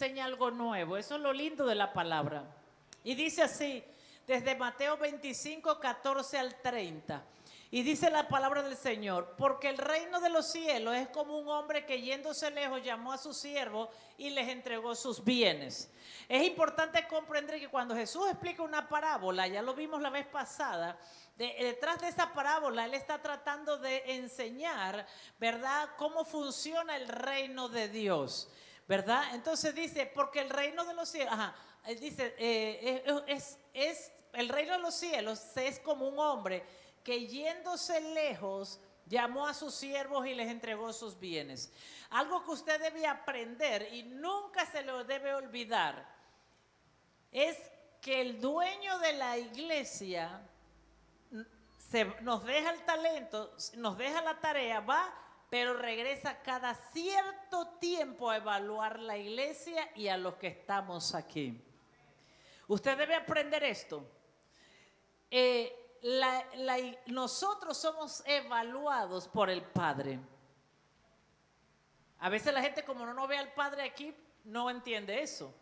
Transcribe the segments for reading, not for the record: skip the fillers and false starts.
enseña algo nuevo. Eso es lo lindo de la palabra. Y dice así, desde Mateo 25, 14 al 30. Y dice la palabra del Señor: porque el reino de los cielos es como un hombre que yéndose lejos llamó a sus siervos y les entregó sus bienes. Es importante comprender que cuando Jesús explica una parábola, ya lo vimos la vez pasada, detrás de esa parábola Él está tratando de enseñar, ¿verdad?, cómo funciona el reino de Dios, ¿verdad? Entonces dice, porque el reino de los cielos, dice, el reino de los cielos es como un hombre que yéndose lejos llamó a sus siervos y les entregó sus bienes. Algo que usted debe aprender y nunca se lo debe olvidar es que el dueño de la iglesia nos deja el talento, nos deja la tarea, va, pero regresa cada cierto tiempo a evaluar la iglesia y a los que estamos aquí. Usted debe aprender esto. Nosotros somos evaluados por el Padre. A veces la gente, como no ve al Padre aquí, no entiende eso.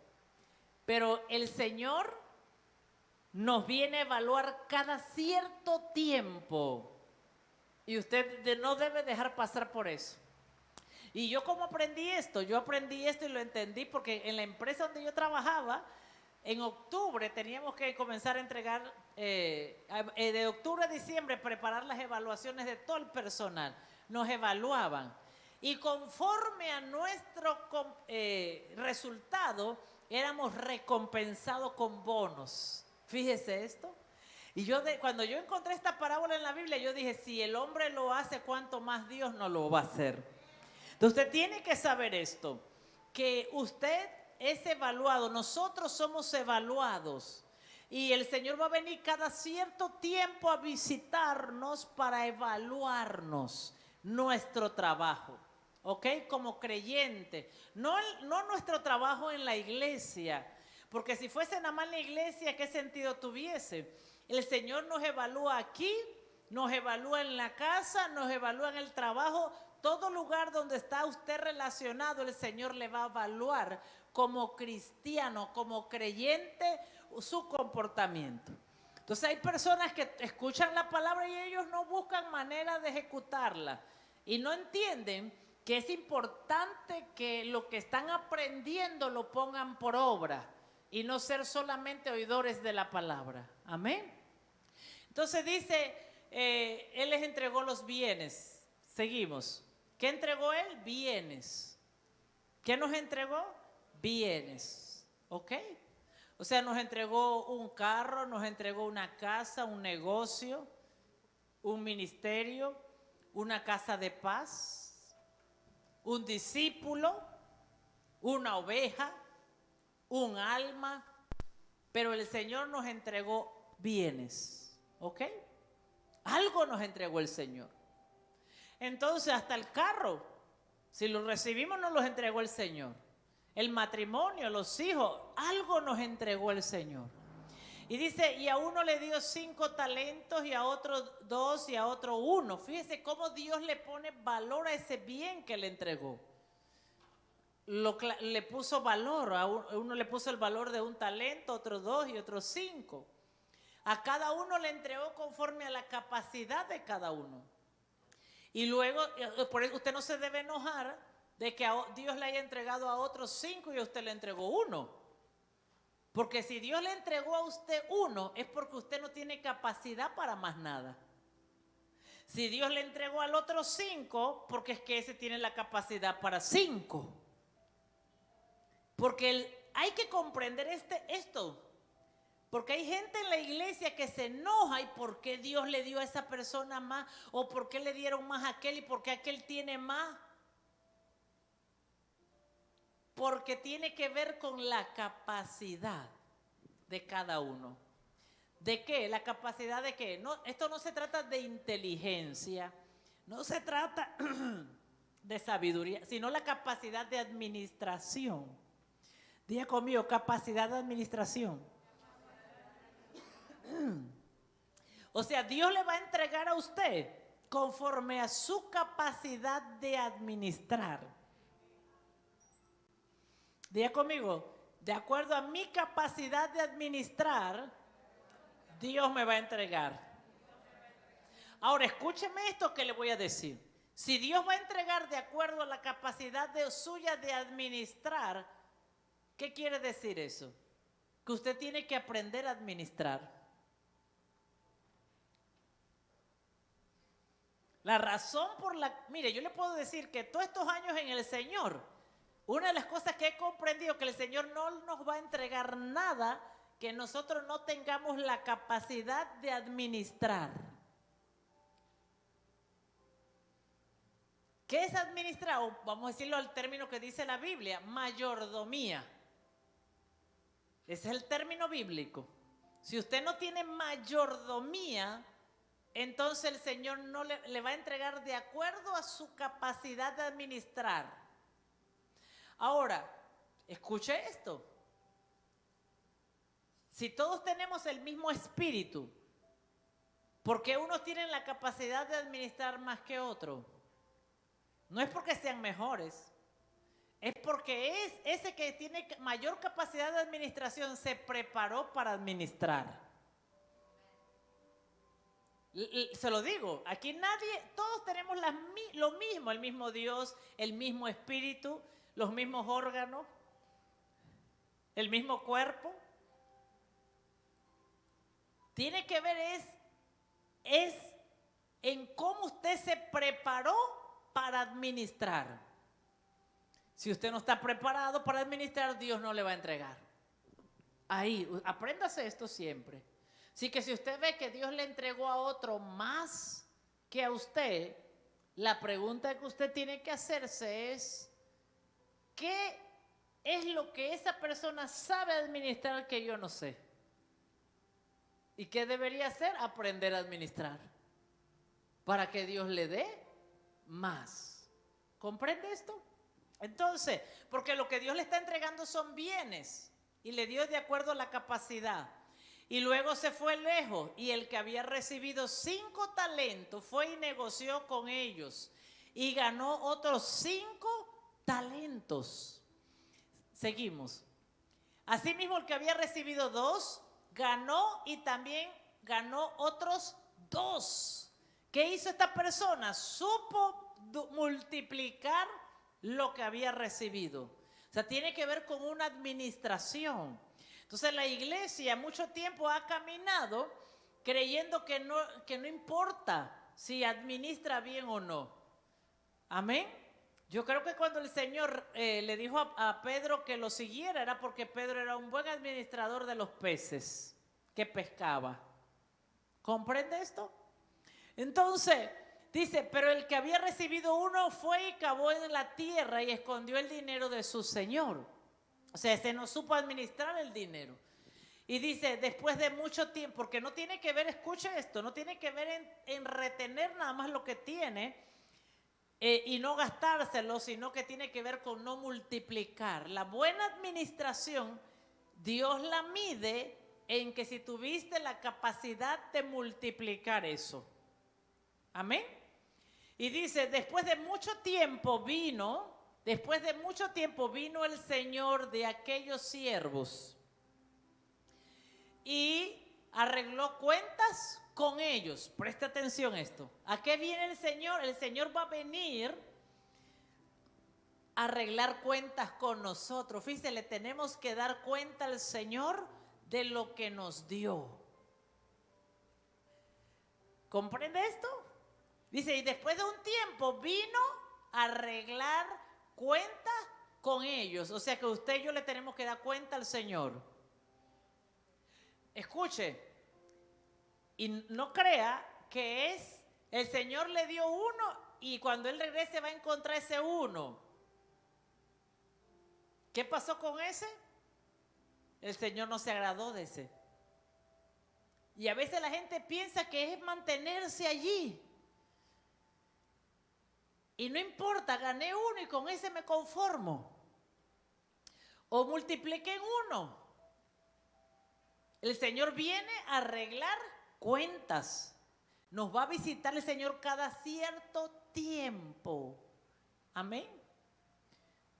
Pero el Señor nos viene a evaluar cada cierto tiempo. Y usted no debe dejar pasar por eso. Y yo, ¿cómo aprendí esto? Yo aprendí esto y lo entendí porque en la empresa donde yo trabajaba, en octubre teníamos que comenzar a entregar, de octubre a diciembre, preparar las evaluaciones de todo el personal. Nos evaluaban. Y conforme a nuestro resultado, éramos recompensados con bonos. Fíjese esto. Y cuando yo encontré esta parábola en la Biblia, yo dije, si el hombre lo hace, ¿cuánto más Dios no lo va a hacer? Entonces usted tiene que saber esto, que usted es evaluado, nosotros somos evaluados. Y el Señor va a venir cada cierto tiempo a visitarnos para evaluarnos nuestro trabajo, ¿ok? Como creyente, no nuestro trabajo en la iglesia, porque si fuese nada más en la iglesia, ¿qué sentido tuviese? El Señor nos evalúa aquí, nos evalúa en la casa, nos evalúa en el trabajo. Todo lugar donde está usted relacionado, el Señor le va a evaluar como cristiano, como creyente, su comportamiento. Entonces hay personas que escuchan la palabra y ellos no buscan manera de ejecutarla y no entienden que es importante que lo que están aprendiendo lo pongan por obra y no ser solamente oidores de la palabra. Amén. Entonces dice, Él les entregó los bienes. Seguimos. ¿Qué entregó Él? Bienes. ¿Qué nos entregó? Bienes. ¿Ok? O sea, nos entregó un carro, nos entregó una casa, un negocio, un ministerio, una casa de paz, un discípulo, una oveja, un alma, pero el Señor nos entregó bienes, ¿ok? Algo nos entregó el Señor. Entonces hasta el carro, si lo recibimos, nos los entregó el Señor. El matrimonio, los hijos, algo nos entregó el Señor. Y dice, y a uno le dio 5 talentos y a otro 2 y a otro 1. Fíjese cómo Dios le pone valor a ese bien que le entregó. Le puso valor, a uno le puso el valor de un talento, otro 2 y otro 5. A cada uno le entregó conforme a la capacidad de cada uno. Y luego, por eso usted no se debe enojar de que Dios le haya entregado a otros 5 y a usted le entregó 1. Porque si Dios le entregó a usted 1, es porque usted no tiene capacidad para más nada. Si Dios le entregó al otro 5, porque es que ese tiene la capacidad para 5. Porque hay que comprender esto. Porque hay gente en la iglesia que se enoja y por qué Dios le dio a esa persona más, o por qué le dieron más a aquel y por qué aquel tiene más. Porque tiene que ver con la capacidad de cada uno. ¿De qué? ¿La capacidad de qué? No, esto no se trata de inteligencia, no se trata de sabiduría, sino la capacidad de administración. Diga conmigo, capacidad de administración. O sea, Dios le va a entregar a usted conforme a su capacidad de administrar. Diga conmigo, de acuerdo a mi capacidad de administrar, Dios me va a entregar. Ahora, escúcheme esto que le voy a decir. Si Dios va a entregar de acuerdo a la capacidad suya de administrar, ¿qué quiere decir eso? Que usted tiene que aprender a administrar. La razón por la... Mire, yo le puedo decir que todos estos años en el Señor, una de las cosas que he comprendido que el Señor no nos va a entregar nada que nosotros no tengamos la capacidad de administrar. ¿Qué es administrar? O vamos a decirlo al término que dice la Biblia, mayordomía. Ese es el término bíblico. Si usted no tiene mayordomía, entonces el Señor no le va a entregar de acuerdo a su capacidad de administrar. Ahora, escuche esto. Si todos tenemos el mismo espíritu, ¿por qué unos tienen la capacidad de administrar más que otros? No es porque sean mejores, es porque es ese que tiene mayor capacidad de administración se preparó para administrar. Se lo digo, aquí nadie, todos tenemos lo mismo, el mismo Dios, el mismo espíritu, los mismos órganos, el mismo cuerpo. Tiene que ver es en cómo usted se preparó para administrar. Si usted no está preparado para administrar, Dios no le va a entregar. Ahí, apréndase esto siempre. Así que si usted ve que Dios le entregó a otro más que a usted, la pregunta que usted tiene que hacerse es, ¿qué es lo que esa persona sabe administrar que yo no sé? ¿Y qué debería hacer? Aprender a administrar para que Dios le dé más. ¿Comprende esto? Entonces, porque lo que Dios le está entregando son bienes y le dio de acuerdo a la capacidad. Y luego se fue lejos y el que había recibido 5 talentos fue y negoció con ellos y ganó otros 5 talentos. Seguimos. Asimismo, el que había recibido 2 ganó y también ganó otros 2. ¿Qué hizo esta persona? Supo multiplicar lo que había recibido. O sea, tiene que ver con una administración. Entonces la iglesia mucho tiempo ha caminado creyendo que no importa si administra bien o no. Amén. Yo creo que cuando el Señor le dijo a Pedro que lo siguiera era porque Pedro era un buen administrador de los peces que pescaba. ¿Comprende esto? Entonces, dice, pero el que había recibido 1 fue y cavó en la tierra y escondió el dinero de su señor. O sea, se no supo administrar el dinero. Y dice, después de mucho tiempo, porque no tiene que ver, escuche esto, no tiene que ver en retener nada más lo que tiene y no gastárselo, sino que tiene que ver con no multiplicar. La buena administración, Dios la mide en que si tuviste la capacidad de multiplicar eso. Amén. Y dice, después de mucho tiempo vino el Señor de aquellos siervos y arregló cuentas con ellos. Presta atención a esto. ¿A qué viene el Señor? El Señor va a venir a arreglar cuentas con nosotros. Fíjese, le tenemos que dar cuenta al Señor de lo que nos dio. ¿Comprende esto? Dice, y después de un tiempo vino a arreglar cuentas con ellos. O sea que usted y yo le tenemos que dar cuenta al Señor. Escuche, y no crea que es, el Señor le dio 1 y cuando Él regrese va a encontrar ese 1. ¿Qué pasó con ese? El Señor no se agradó de ese. Y a veces la gente piensa que es mantenerse allí. Y no importa, gané 1 y con ese me conformo. O multipliqué en 1. El Señor viene a arreglar cuentas. Nos va a visitar el Señor cada cierto tiempo. Amén.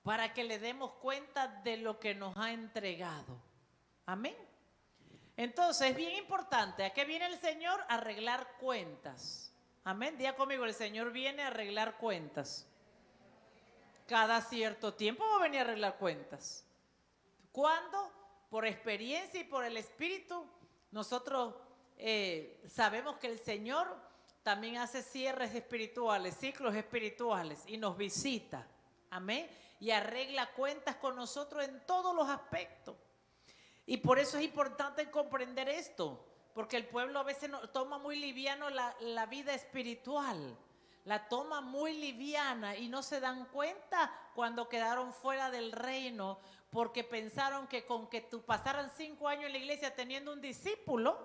para que le demos cuenta de lo que nos ha entregado. Amén. Entonces es bien importante. ¿A qué viene el Señor? A arreglar cuentas. Amén. Diga conmigo, el Señor viene a arreglar cuentas. Cada cierto tiempo va a venir a arreglar cuentas. ¿Cuándo? Por experiencia y por el Espíritu, nosotros sabemos que el Señor también hace cierres espirituales, ciclos espirituales y nos visita. Amén. Y arregla cuentas con nosotros en todos los aspectos. Y por eso es importante comprender esto, porque el pueblo a veces toma muy liviano la vida espiritual, la toma muy liviana y no se dan cuenta cuando quedaron fuera del reino, porque pensaron que con que tú pasaran 5 años en la iglesia teniendo un discípulo,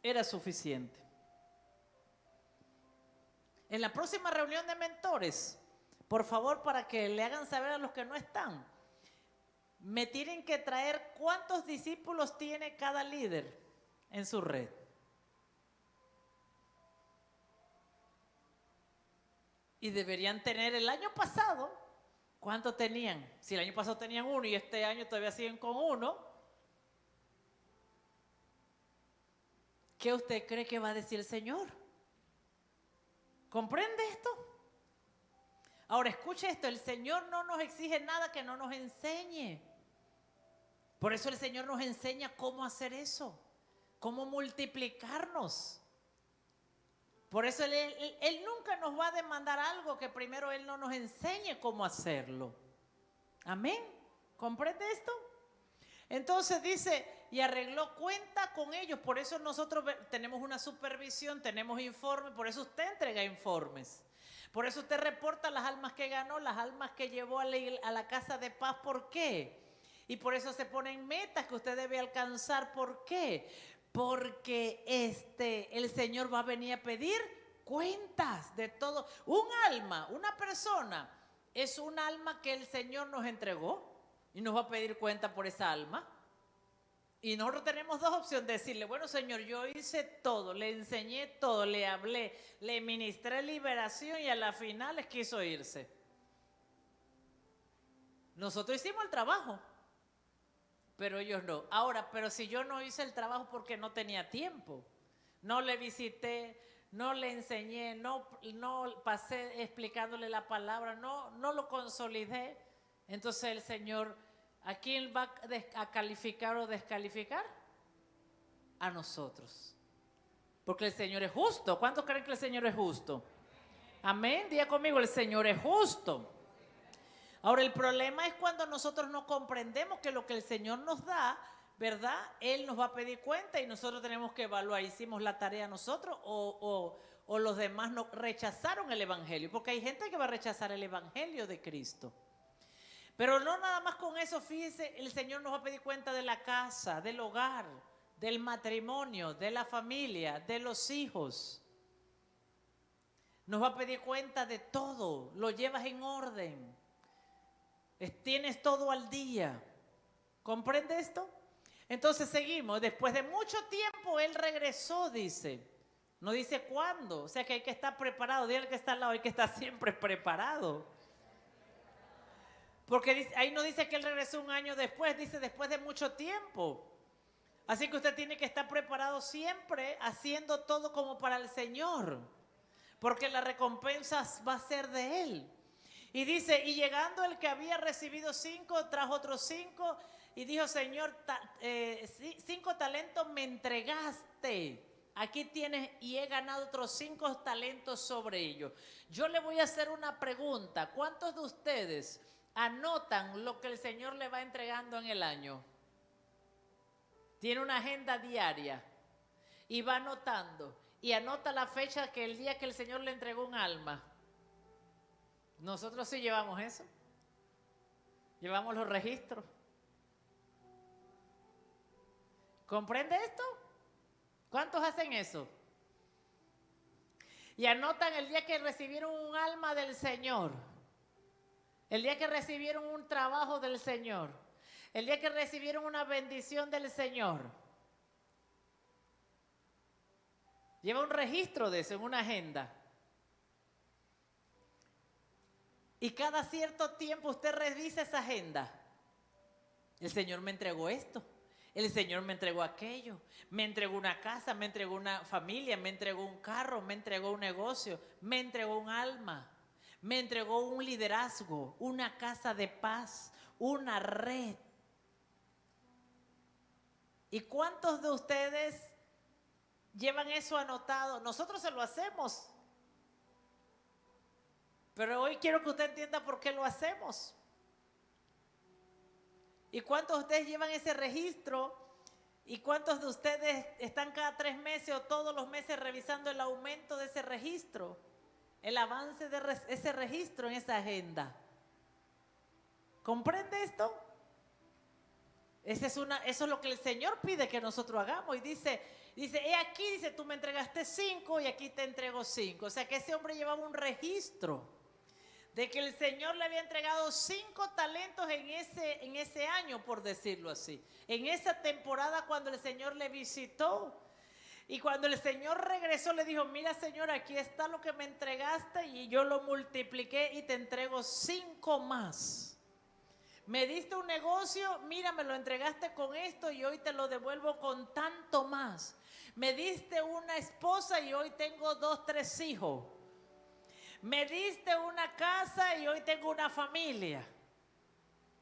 era suficiente. En la próxima reunión de mentores, por favor, para que le hagan saber a los que no están, me tienen que traer cuántos discípulos tiene cada líder en su red. Y deberían tener el año pasado, ¿cuántos tenían? Si el año pasado tenían 1 y este año todavía siguen con 1, ¿qué usted cree que va a decir el Señor? ¿Comprende esto? Ahora escuche esto, el Señor no nos exige nada que no nos enseñe. Por eso el Señor nos enseña cómo hacer eso, cómo multiplicarnos. Por eso Él nunca nos va a demandar algo que primero Él no nos enseñe cómo hacerlo. Amén. ¿Comprende esto? Entonces dice, y arregló cuenta con ellos. Por eso nosotros tenemos una supervisión, tenemos informes, por eso usted entrega informes. Por eso usted reporta las almas que ganó, las almas que llevó a la casa de paz. ¿Por qué? Y por eso se ponen metas que usted debe alcanzar. ¿Por qué? Porque el Señor va a venir a pedir cuentas de todo. Un alma, una persona, es un alma que el Señor nos entregó y nos va a pedir cuenta por esa alma. Y nosotros tenemos dos opciones, decirle, bueno Señor, yo hice todo, le enseñé todo, le hablé, le ministré liberación y a la final les quiso irse. Nosotros hicimos el trabajo, pero ellos no. Ahora, pero si yo no hice el trabajo porque no tenía tiempo, no le visité, no le enseñé, no pasé explicándole la palabra, no lo consolidé, entonces el Señor, ¿a quién va a calificar o descalificar? A nosotros. Porque el Señor es justo. ¿Cuántos creen que el Señor es justo? Amén. Diga conmigo, el Señor es justo. Ahora, el problema es cuando nosotros no comprendemos que lo que el Señor nos da, ¿verdad? Él nos va a pedir cuenta y nosotros tenemos que evaluar, ¿hicimos la tarea nosotros o los demás no rechazaron el Evangelio? Porque hay gente que va a rechazar el Evangelio de Cristo. Pero no nada más con eso, fíjese, el Señor nos va a pedir cuenta de la casa, del hogar, del matrimonio, de la familia, de los hijos. Nos va a pedir cuenta de todo, lo llevas en orden. Tienes todo al día. ¿Comprende esto? Entonces seguimos. Después de mucho tiempo Él regresó, dice. No dice cuándo. O sea que hay que estar preparado. Dígale que está al lado, hay que estar siempre preparado. Porque ahí no dice que Él regresó un año después, dice después de mucho tiempo. Así que usted tiene que estar preparado siempre, haciendo todo como para el Señor. Porque la recompensa va a ser de Él. Y dice, y llegando el que había recibido 5, trajo otros 5 y dijo, Señor, 5 talentos me entregaste. Aquí tienes y he ganado otros 5 talentos sobre ellos. Yo le voy a hacer una pregunta. ¿Cuántos de ustedes anotan lo que el Señor le va entregando en el año? Tiene una agenda diaria y va anotando. Y anota la fecha que el día que el Señor le entregó un alma. Nosotros sí llevamos eso. Llevamos los registros. ¿Comprende esto? ¿Cuántos hacen eso? Y anotan el día que recibieron un alma del Señor. El día que recibieron un trabajo del Señor. El día que recibieron una bendición del Señor. Lleva un registro de eso en una agenda. Y cada cierto tiempo usted revisa esa agenda. El Señor me entregó esto. El Señor me entregó aquello. Me entregó una casa, me entregó una familia, me entregó un carro, me entregó un negocio, me entregó un alma, me entregó un liderazgo, una casa de paz, una red. ¿Y cuántos de ustedes llevan eso anotado? Nosotros se lo hacemos. Pero hoy quiero que usted entienda por qué lo hacemos. ¿Y cuántos de ustedes llevan ese registro? ¿Y cuántos de ustedes están cada 3 meses o todos los meses revisando el aumento de ese registro? El avance de ese registro en esa agenda. ¿Comprende esto? Eso es lo que el Señor pide que nosotros hagamos. Y dice, he aquí, dice, tú me entregaste 5 y aquí te entrego 5. O sea que ese hombre llevaba un registro de que el Señor le había entregado 5 talentos en ese año, por decirlo así. En esa temporada cuando el Señor le visitó. Y cuando el Señor regresó le dijo, mira Señor, aquí está lo que me entregaste y yo lo multipliqué y te entrego 5 más. Me diste un negocio, mira, me lo entregaste con esto y hoy te lo devuelvo con tanto más. Me diste una esposa y hoy tengo 2, 3 hijos. Me diste una casa y hoy tengo una familia.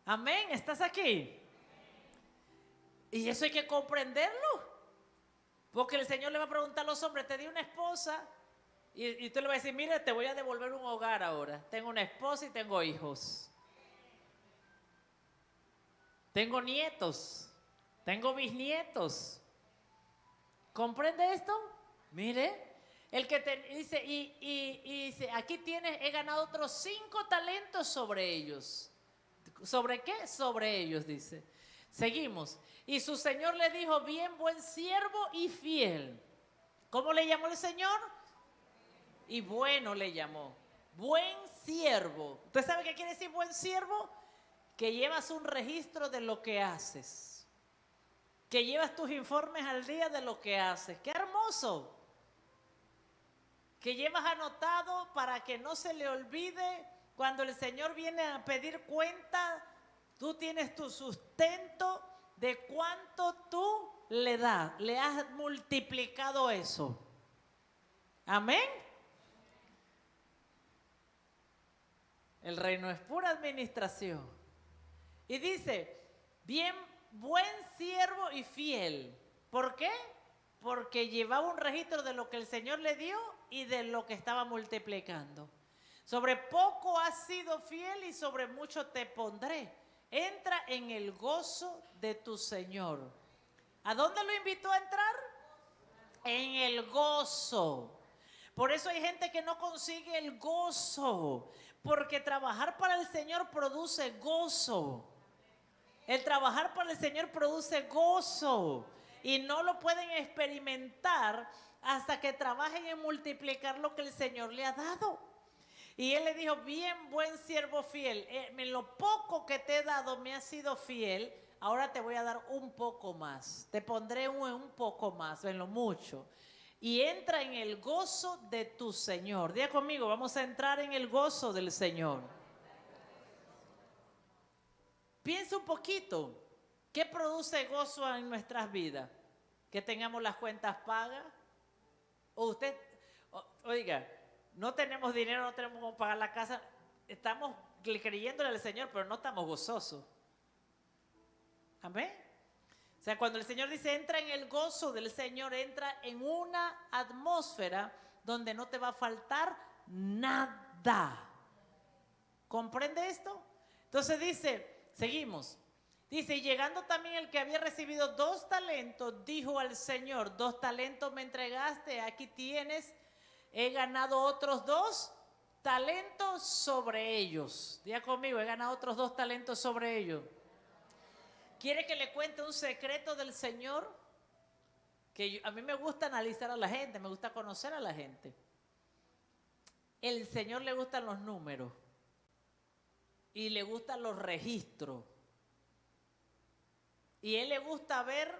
Amén, ¿estás aquí? Y eso hay que comprenderlo. Porque el Señor le va a preguntar a los hombres, te di una esposa y usted le va a decir, mire, te voy a devolver un hogar ahora. Tengo una esposa y tengo hijos. Tengo nietos. Tengo bisnietos. ¿Comprende esto? Mire. El que te dice, y dice, aquí tienes, he ganado otros 5 talentos sobre ellos. ¿Sobre qué? Sobre ellos, dice. Seguimos. Y su Señor le dijo, bien, buen siervo y fiel. ¿Cómo le llamó el Señor? Y bueno le llamó. Buen siervo. ¿Usted sabe qué quiere decir buen siervo? Que llevas un registro de lo que haces. Que llevas tus informes al día de lo que haces. ¡Qué hermoso! Que llevas anotado para que no se le olvide cuando el Señor viene a pedir cuenta, tú tienes tu sustento de cuánto tú le das, le has multiplicado eso. Amén. El reino es pura administración. Y dice, bien, buen siervo y fiel. ¿Por qué? Porque llevaba un registro de lo que el Señor le dio y de lo que estaba multiplicando. Sobre poco has sido fiel y sobre mucho te pondré. Entra en el gozo de tu Señor. ¿A dónde lo invitó a entrar? En el gozo. Por eso hay gente que no consigue el gozo, porque trabajar para el Señor produce gozo. El trabajar para el Señor produce gozo. Y no lo pueden experimentar hasta que trabajen en multiplicar lo que el Señor le ha dado. Y él le dijo, bien, buen siervo fiel, en lo poco que te he dado me has sido fiel, ahora te voy a dar un poco más. Te pondré un poco más, en lo mucho. Y entra en el gozo de tu Señor. Diga conmigo, vamos a entrar en el gozo del Señor. Piensa un poquito. ¿Qué produce gozo en nuestras vidas? Que tengamos las cuentas pagas. O usted, oiga, no tenemos dinero, no tenemos cómo pagar la casa. Estamos creyéndole al Señor, pero no estamos gozosos. Amén. O sea, cuando el Señor dice, entra en el gozo del Señor, entra en una atmósfera donde no te va a faltar nada. ¿Comprende esto? Entonces dice, seguimos. Dice, y llegando también el que había recibido 2 talentos, dijo al Señor, 2 talentos me entregaste, aquí tienes, he ganado otros 2 talentos sobre ellos. Diga conmigo, he ganado otros 2 talentos sobre ellos. ¿Quiere que le cuente un secreto del Señor? Que a mí me gusta analizar a la gente, me gusta conocer a la gente. El Señor le gustan los números y le gustan los registros. Y a él le gusta ver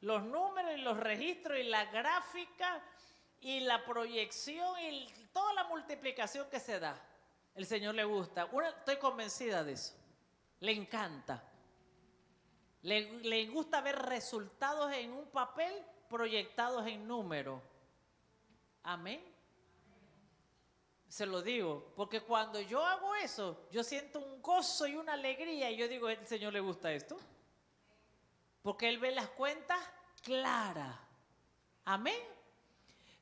los números y los registros y la gráfica y la proyección y toda la multiplicación que se da. El Señor le gusta. Estoy convencida de eso. Le encanta. Le gusta ver resultados en un papel proyectados en números. Amén. Se lo digo, porque cuando yo hago eso, yo siento un gozo y una alegría y yo digo, ¿el Señor le gusta esto? Porque Él ve las cuentas claras. Amén.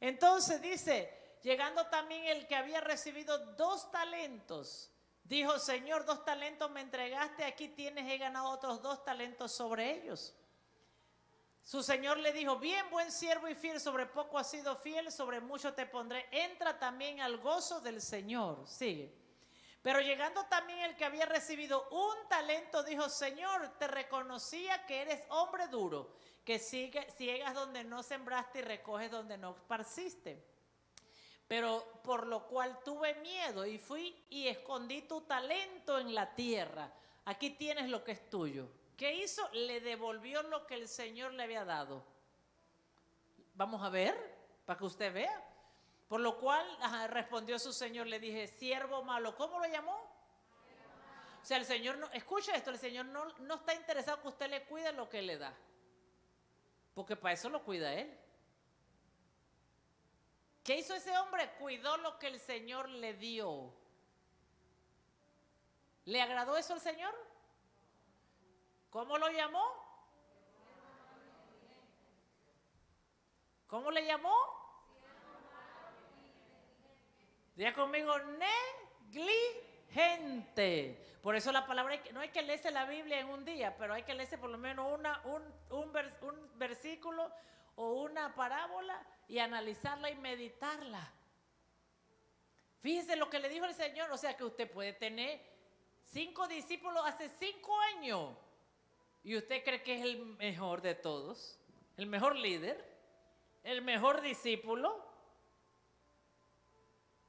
Entonces dice, llegando también el que había recibido 2 talentos, dijo, Señor, 2 talentos me entregaste, aquí tienes, he ganado otros 2 talentos sobre ellos. Su señor le dijo, bien, buen siervo y fiel, sobre poco has sido fiel, sobre mucho te pondré. Entra también al gozo del Señor. Sigue. Pero llegando también el que había recibido 1 talento, dijo, Señor, te reconocía que eres hombre duro, que ciegas donde no sembraste y recoges donde no esparciste. Pero por lo cual tuve miedo y fui y escondí tu talento en la tierra. Aquí tienes lo que es tuyo. ¿Qué hizo? Le devolvió lo que el Señor le había dado. Vamos a ver, para que usted vea. Por lo cual respondió su Señor, le dije, siervo malo. ¿Cómo lo llamó? O sea, el Señor no, escucha esto, el Señor no está interesado que usted le cuide lo que le da. Porque para eso lo cuida Él. ¿Qué hizo ese hombre? Cuidó lo que el Señor le dio. ¿Le agradó eso al Señor? ¿Cómo lo llamó? ¿Cómo le llamó? Diga conmigo, negligente. Por eso la palabra, no hay que leerse la Biblia en un día, pero hay que leerse por lo menos un versículo o una parábola y analizarla y meditarla. Fíjese lo que le dijo el Señor, o sea que usted puede tener 5 discípulos hace 5 años y usted cree que es el mejor de todos, el mejor líder, el mejor discípulo,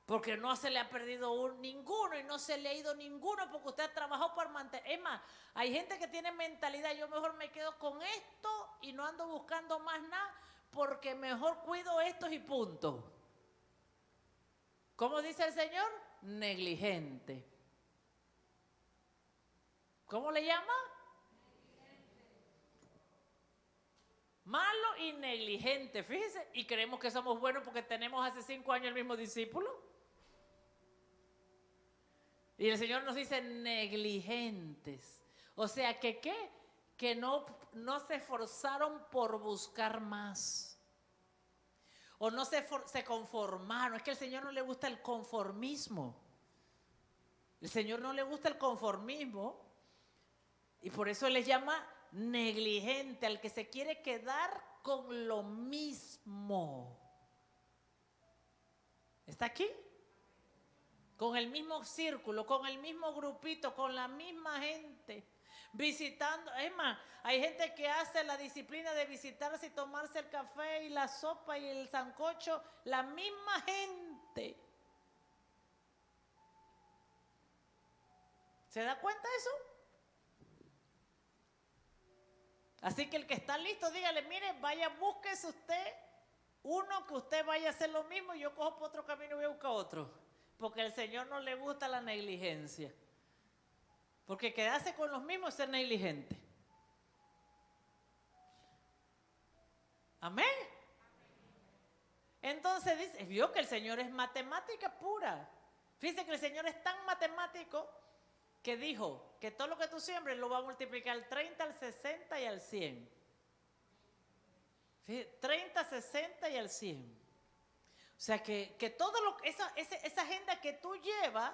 porque no se le ha perdido ninguno y no se le ha ido ninguno porque usted ha trabajado para mantener. Es más, hay gente que tiene mentalidad, yo mejor me quedo con esto y no ando buscando más nada porque mejor cuido estos y punto. ¿Cómo dice el Señor? Negligente. ¿Cómo le llama? Malo y negligente, fíjese, y creemos que somos buenos porque tenemos hace 5 años el mismo discípulo. Y el Señor nos dice negligentes. O sea que ¿qué? Que no se esforzaron por buscar más. O no se conformaron. Es que al Señor no le gusta el conformismo. El Señor no le gusta el conformismo. Y por eso Él les llama negligente, al que se quiere quedar con lo mismo. ¿Está aquí? Con el mismo círculo, con el mismo grupito, con la misma gente, visitando. Es más, hay gente que hace la disciplina de visitarse y tomarse el café y la sopa y el sancocho, la misma gente. ¿Se da cuenta de eso? Así que el que está listo, dígale, mire, vaya, búsquese usted uno que usted vaya a hacer lo mismo y yo cojo por otro camino y voy a buscar otro. Porque al Señor no le gusta la negligencia. Porque quedarse con los mismos es ser negligente. Amén. Entonces dice, vio que el Señor es matemática pura. Fíjese que el Señor es tan matemático que dijo que todo lo que tú siembres lo va a multiplicar al 30, al 60 y al 100. Fíjese, 30, 60 y al 100. O sea que todo esa agenda que tú llevas,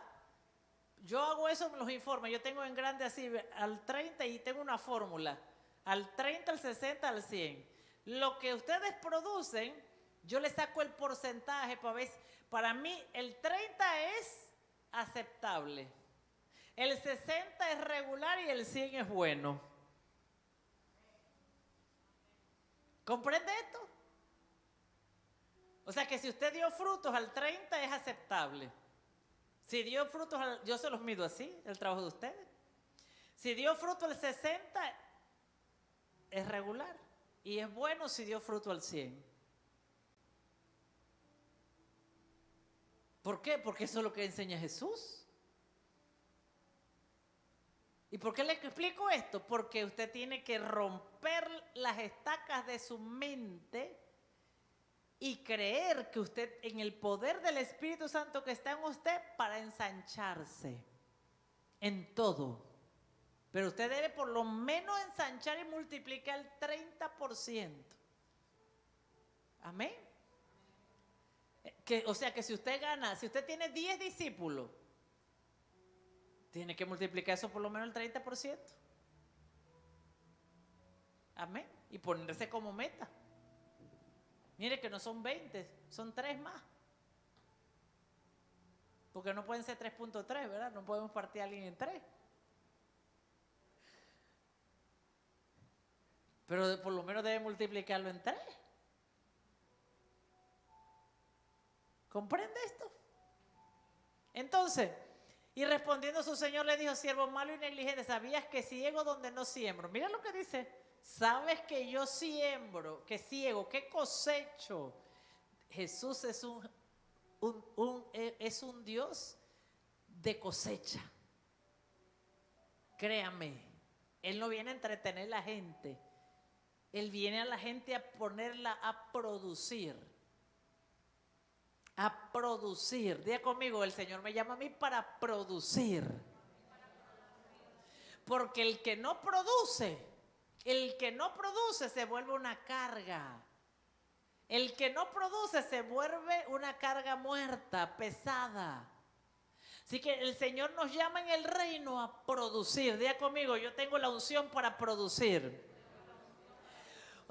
yo hago eso, me los informes, yo tengo en grande así, al 30 y tengo una fórmula, al 30, al 60, al 100. Lo que ustedes producen, yo le saco el porcentaje para ver, para mí el 30 es aceptable, el 60 es regular y el 100 es bueno. ¿Comprende esto? O sea que si usted dio frutos al 30 es aceptable. Si dio frutos, yo se los mido así, el trabajo de ustedes. Si dio fruto al 60 es regular. Y es bueno si dio fruto al 100. ¿Por qué? Porque eso es lo que enseña Jesús. ¿Y por qué le explico esto? Porque usted tiene que romper las estacas de su mente y creer que usted, en el poder del Espíritu Santo que está en usted, para ensancharse en todo. Pero usted debe por lo menos ensanchar y multiplicar el 30%. Amén. O sea que si usted gana, si usted tiene 10 discípulos, tiene que multiplicar eso por lo menos el 30%. Amén. Y ponerse como meta. Mire que no son 20, son 3 más. Porque no pueden ser 3.3, ¿verdad? No podemos partir a alguien en 3. Pero por lo menos debe multiplicarlo en 3. ¿Comprende esto? Entonces, y respondiendo su señor le dijo: siervo malo y negligente, ¿sabías que ciego donde no siembro? Mira lo que dice: sabes que yo siembro, que ciego, que cosecho. Jesús es un Dios de cosecha. Créame, Él no viene a entretener a la gente. Él viene a la gente a ponerla a producir. A producir. Diga conmigo: el Señor me llama a mí para producir. Porque el que no produce se vuelve una carga. El que no produce se vuelve una carga muerta, pesada. Así que el Señor nos llama en el reino a producir. Diga conmigo: yo tengo la unción para producir.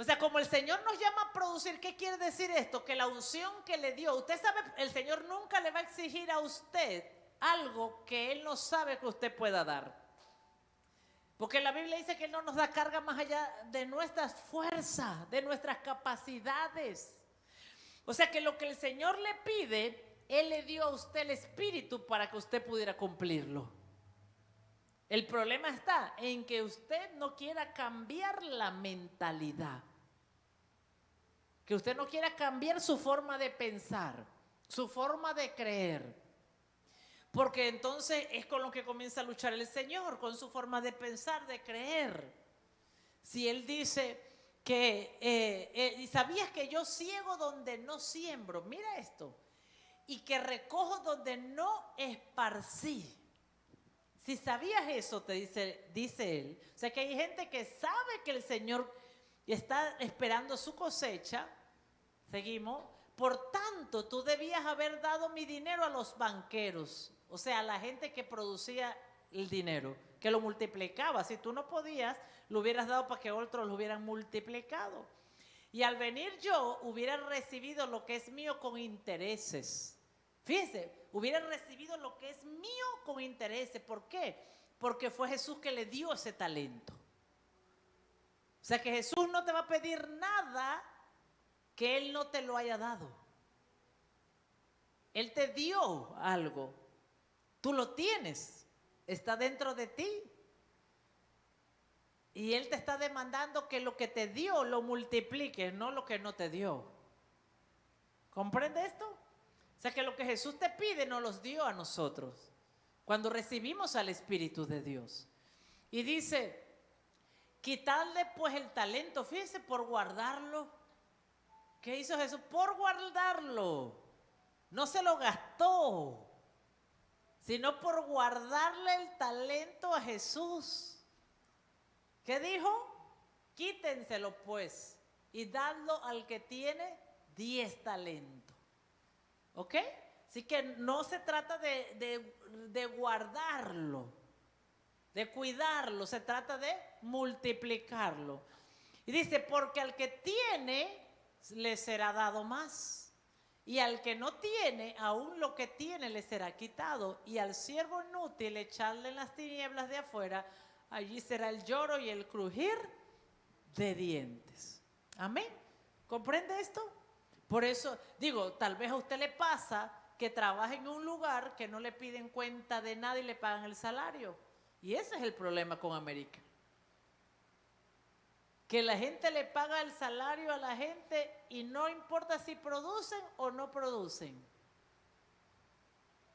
O sea, como el Señor nos llama a producir, ¿qué quiere decir esto? Que la unción que le dio, usted sabe, el Señor nunca le va a exigir a usted algo que Él no sabe que usted pueda dar. Porque la Biblia dice que Él no nos da carga más allá de nuestras fuerzas, de nuestras capacidades. O sea que lo que el Señor le pide, Él le dio a usted el Espíritu para que usted pudiera cumplirlo. El problema está en que usted no quiera cambiar la mentalidad. Que usted no quiera cambiar su forma de pensar, su forma de creer. Porque entonces es con lo que comienza a luchar el Señor, con su forma de pensar, de creer. Si Él dice que, ¿sabías que yo ciego donde no siembro? Mira esto. Y que recojo donde no esparcí. Si sabías eso, te dice Él. O sea que hay gente que sabe que el Señor está esperando su cosecha. Seguimos. Por tanto, tú debías haber dado mi dinero a los banqueros. O sea, a la gente que producía el dinero, que lo multiplicaba. Si tú no podías, lo hubieras dado para que otros lo hubieran multiplicado. Y al venir yo, hubiera recibido lo que es mío con intereses. Fíjese, hubiera recibido lo que es mío con intereses. ¿Por qué? Porque fue Jesús que le dio ese talento. O sea que Jesús no te va a pedir nada que Él no te lo haya dado. Él te dio algo. Tú lo tienes. Está dentro de ti. Y Él te está demandando que lo que te dio lo multipliques, no lo que no te dio. ¿Comprende esto? O sea que lo que Jesús te pide nos los dio a nosotros cuando recibimos al Espíritu de Dios. Y dice: quitarle pues el talento, fíjese, por guardarlo. ¿Qué hizo Jesús? Por guardarlo. No se lo gastó, sino por guardarle el talento a Jesús. ¿Qué dijo? Quítenselo pues y dadlo al que tiene 10 talentos. ¿Ok? Así que no se trata de guardarlo, de cuidarlo, se trata de multiplicarlo. Y dice: porque al que tiene le será dado más, y al que no tiene, aún lo que tiene le será quitado. Y al siervo inútil echarle en las tinieblas de afuera, allí será el lloro y el crujir de dientes. Amén. ¿Comprende esto? Por eso digo, tal vez a usted le pasa que trabaja en un lugar que no le piden cuenta de nada y le pagan el salario. Y ese es el problema con América. Que la gente le paga el salario a la gente y no importa si producen o no producen.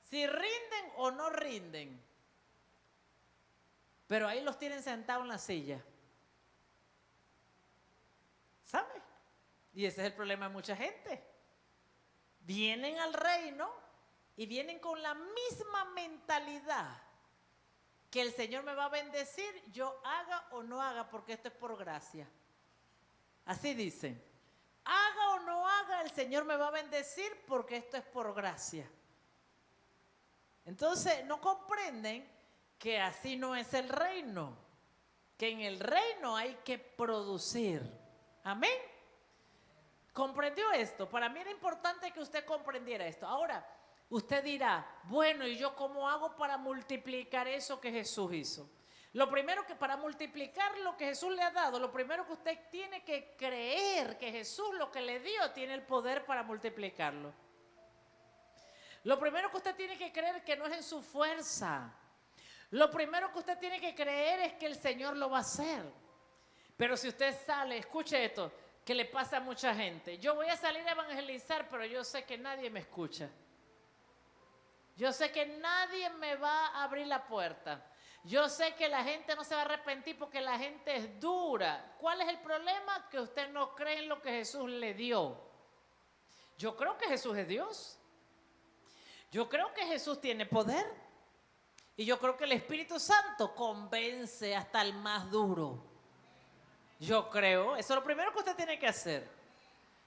Si rinden o no rinden. pero ahí los tienen sentados en la silla. ¿Sabe? Y ese es el problema de mucha gente. Vienen al reino y vienen con la misma mentalidad que el Señor me va a bendecir, yo haga o no haga, porque esto es por gracia. Así dicen. Haga o no haga, el Señor me va a bendecir porque esto es por gracia. Entonces no comprenden que así no es el reino, que en el reino hay que producir. Amén. ¿Comprendió esto? Para mí era importante que usted comprendiera esto. Ahora, usted dirá, bueno, ¿y yo cómo hago para multiplicar eso que Jesús hizo? Lo primero que para multiplicar lo que Jesús le ha dado, lo primero que usted tiene que creer que Jesús lo que le dio tiene el poder para multiplicarlo. Lo primero que usted tiene que creer que no es en su fuerza. Lo primero que usted tiene que creer es que el Señor lo va a hacer. Pero si usted sale, escuche esto, que le pasa a mucha gente. Yo voy a salir a evangelizar, pero yo sé que nadie me escucha. Yo sé que nadie me va a abrir la puerta. Yo sé que la gente no se va a arrepentir porque la gente es dura. ¿Cuál es el problema? Que usted no cree en lo que Jesús le dio. Yo creo que Jesús es Dios. Yo creo que Jesús tiene poder. Y yo creo que el Espíritu Santo convence hasta el más duro. Yo creo, eso es lo primero que usted tiene que hacer.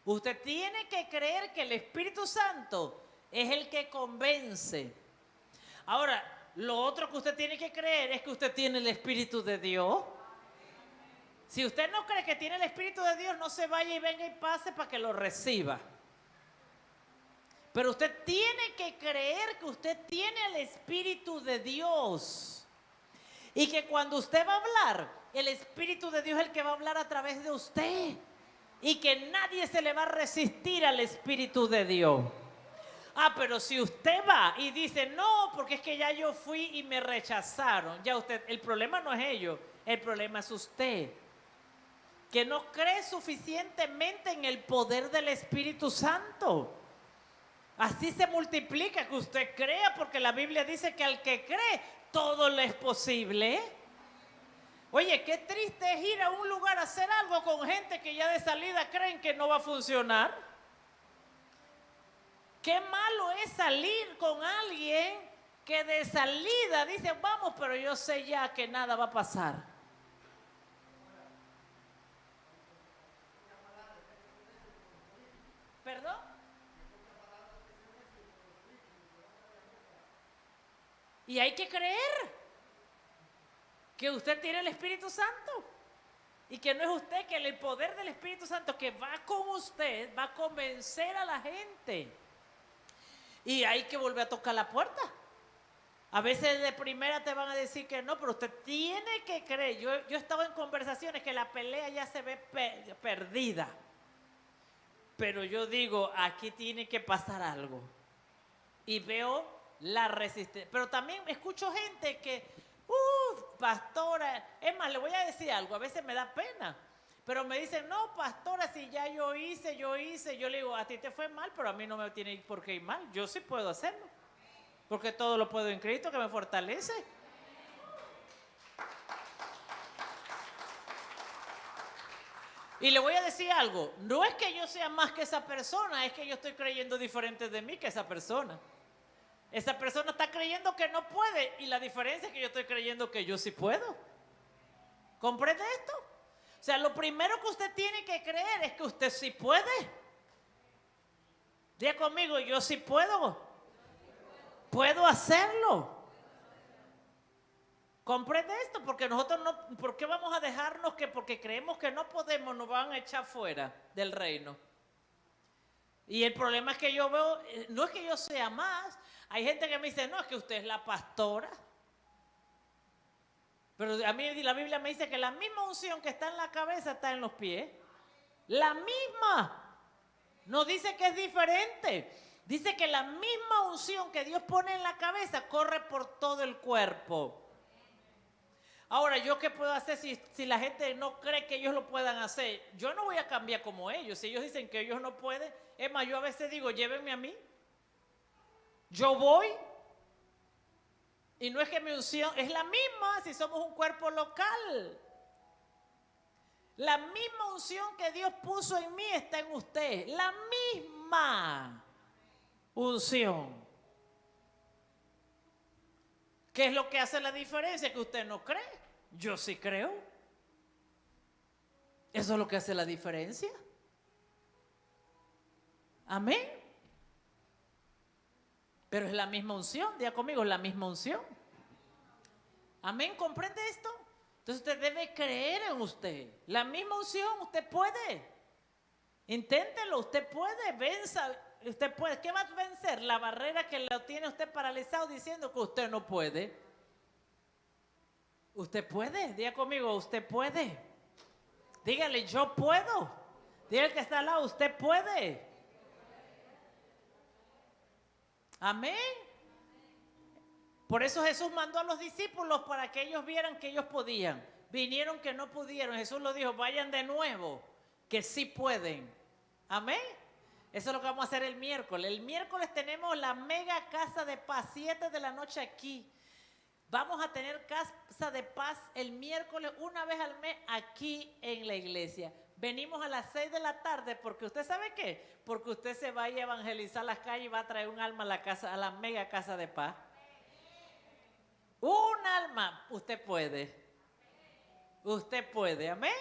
Usted tiene que creer que el Espíritu Santo es el que convence. Ahora, lo otro que usted tiene que creer es que usted tiene el Espíritu de Dios. Si usted no cree que tiene el Espíritu de Dios, no se vaya y venga y pase para que lo reciba. Pero usted tiene que creer que usted tiene el Espíritu de Dios. Y que cuando usted va a hablar, el Espíritu de Dios es el que va a hablar a través de usted. Y que nadie se le va a resistir al Espíritu de Dios. Ah, pero si usted va y dice, no, porque es que ya yo fui y me rechazaron. Ya usted, el problema no es ellos, el problema es usted. Que no cree suficientemente en el poder del Espíritu Santo. Así se multiplica, que usted crea, porque la Biblia dice que al que cree, todo le es posible. Oye, qué triste es ir a un lugar a hacer algo con gente que ya de salida creen que no va a funcionar. Qué malo es salir con alguien que de salida dice, vamos, pero yo sé ya que nada va a pasar. ¿Perdón? Y hay que creer que usted tiene el Espíritu Santo y que no es usted, que el poder del Espíritu Santo que va con usted va a convencer a la gente. Y hay que volver a tocar la puerta. A veces de primera te van a decir que no, pero usted tiene que creer. Yo he estado en conversaciones que la pelea ya se ve perdida. Pero yo digo, aquí tiene que pasar algo. Y veo la resistencia. Pero también escucho gente que, pastora, es más, le voy a decir algo, a veces me da pena. Pero me dicen, no, pastora, si ya yo hice. Yo le digo, a ti te fue mal, pero a mí no me tiene por qué ir mal. Yo sí puedo hacerlo. Porque todo lo puedo en Cristo que me fortalece. Y le voy a decir algo, no es que yo sea más que esa persona, es que yo estoy creyendo diferente de mí que esa persona. Esa persona está creyendo que no puede y la diferencia es que yo estoy creyendo que yo sí puedo. ¿Comprende esto? O sea, lo primero que usted tiene que creer es que usted sí puede. Diga conmigo, yo sí puedo. Puedo hacerlo. ¿Comprende esto? Porque nosotros no, ¿por qué vamos a dejarnos que porque creemos que no podemos nos van a echar fuera del reino? Y el problema es que yo veo, no es que yo sea más, hay gente que me dice, no, es que usted es la pastora. Pero a mí la Biblia me dice que la misma unción que está en la cabeza está en los pies. La misma. No dice que es diferente. Dice que la misma unción que Dios pone en la cabeza corre por todo el cuerpo. Ahora, ¿yo qué puedo hacer si la gente no cree que ellos lo puedan hacer? Yo no voy a cambiar como ellos. Si ellos dicen que ellos no pueden, es más, yo a veces digo, llévenme a mí. Yo voy. Y no es que mi unción es la misma si somos un cuerpo local. La misma unción que Dios puso en mí está en usted. La misma unción. ¿Qué es lo que hace la diferencia? Que usted no cree. Yo sí creo. Eso es lo que hace la diferencia. Amén. Pero es la misma unción. Diga conmigo, es la misma unción. Amén. ¿Comprende esto? Entonces usted debe creer en usted. La misma unción, usted puede. Inténtelo, usted puede, venza, usted puede. ¿Qué va a vencer? La barrera que lo tiene usted paralizado diciendo que usted no puede. Usted puede, diga conmigo, usted puede. Dígale, yo puedo. Dígale que está al lado, usted puede. Amén. Por eso Jesús mandó a los discípulos para que ellos vieran que ellos podían. Vinieron que no pudieron. Jesús los dijo, vayan de nuevo, que sí pueden. Amén. Eso es lo que vamos a hacer el miércoles. El miércoles tenemos la mega casa de paz, 7 de la noche aquí. Vamos a tener casa de paz el miércoles una vez al mes aquí en la iglesia. Venimos a las 6 de la tarde porque usted sabe qué, porque usted se va a ir a evangelizar las calles y va a traer un alma a la casa, a la mega casa de paz. Un alma, usted puede. Usted puede, amén.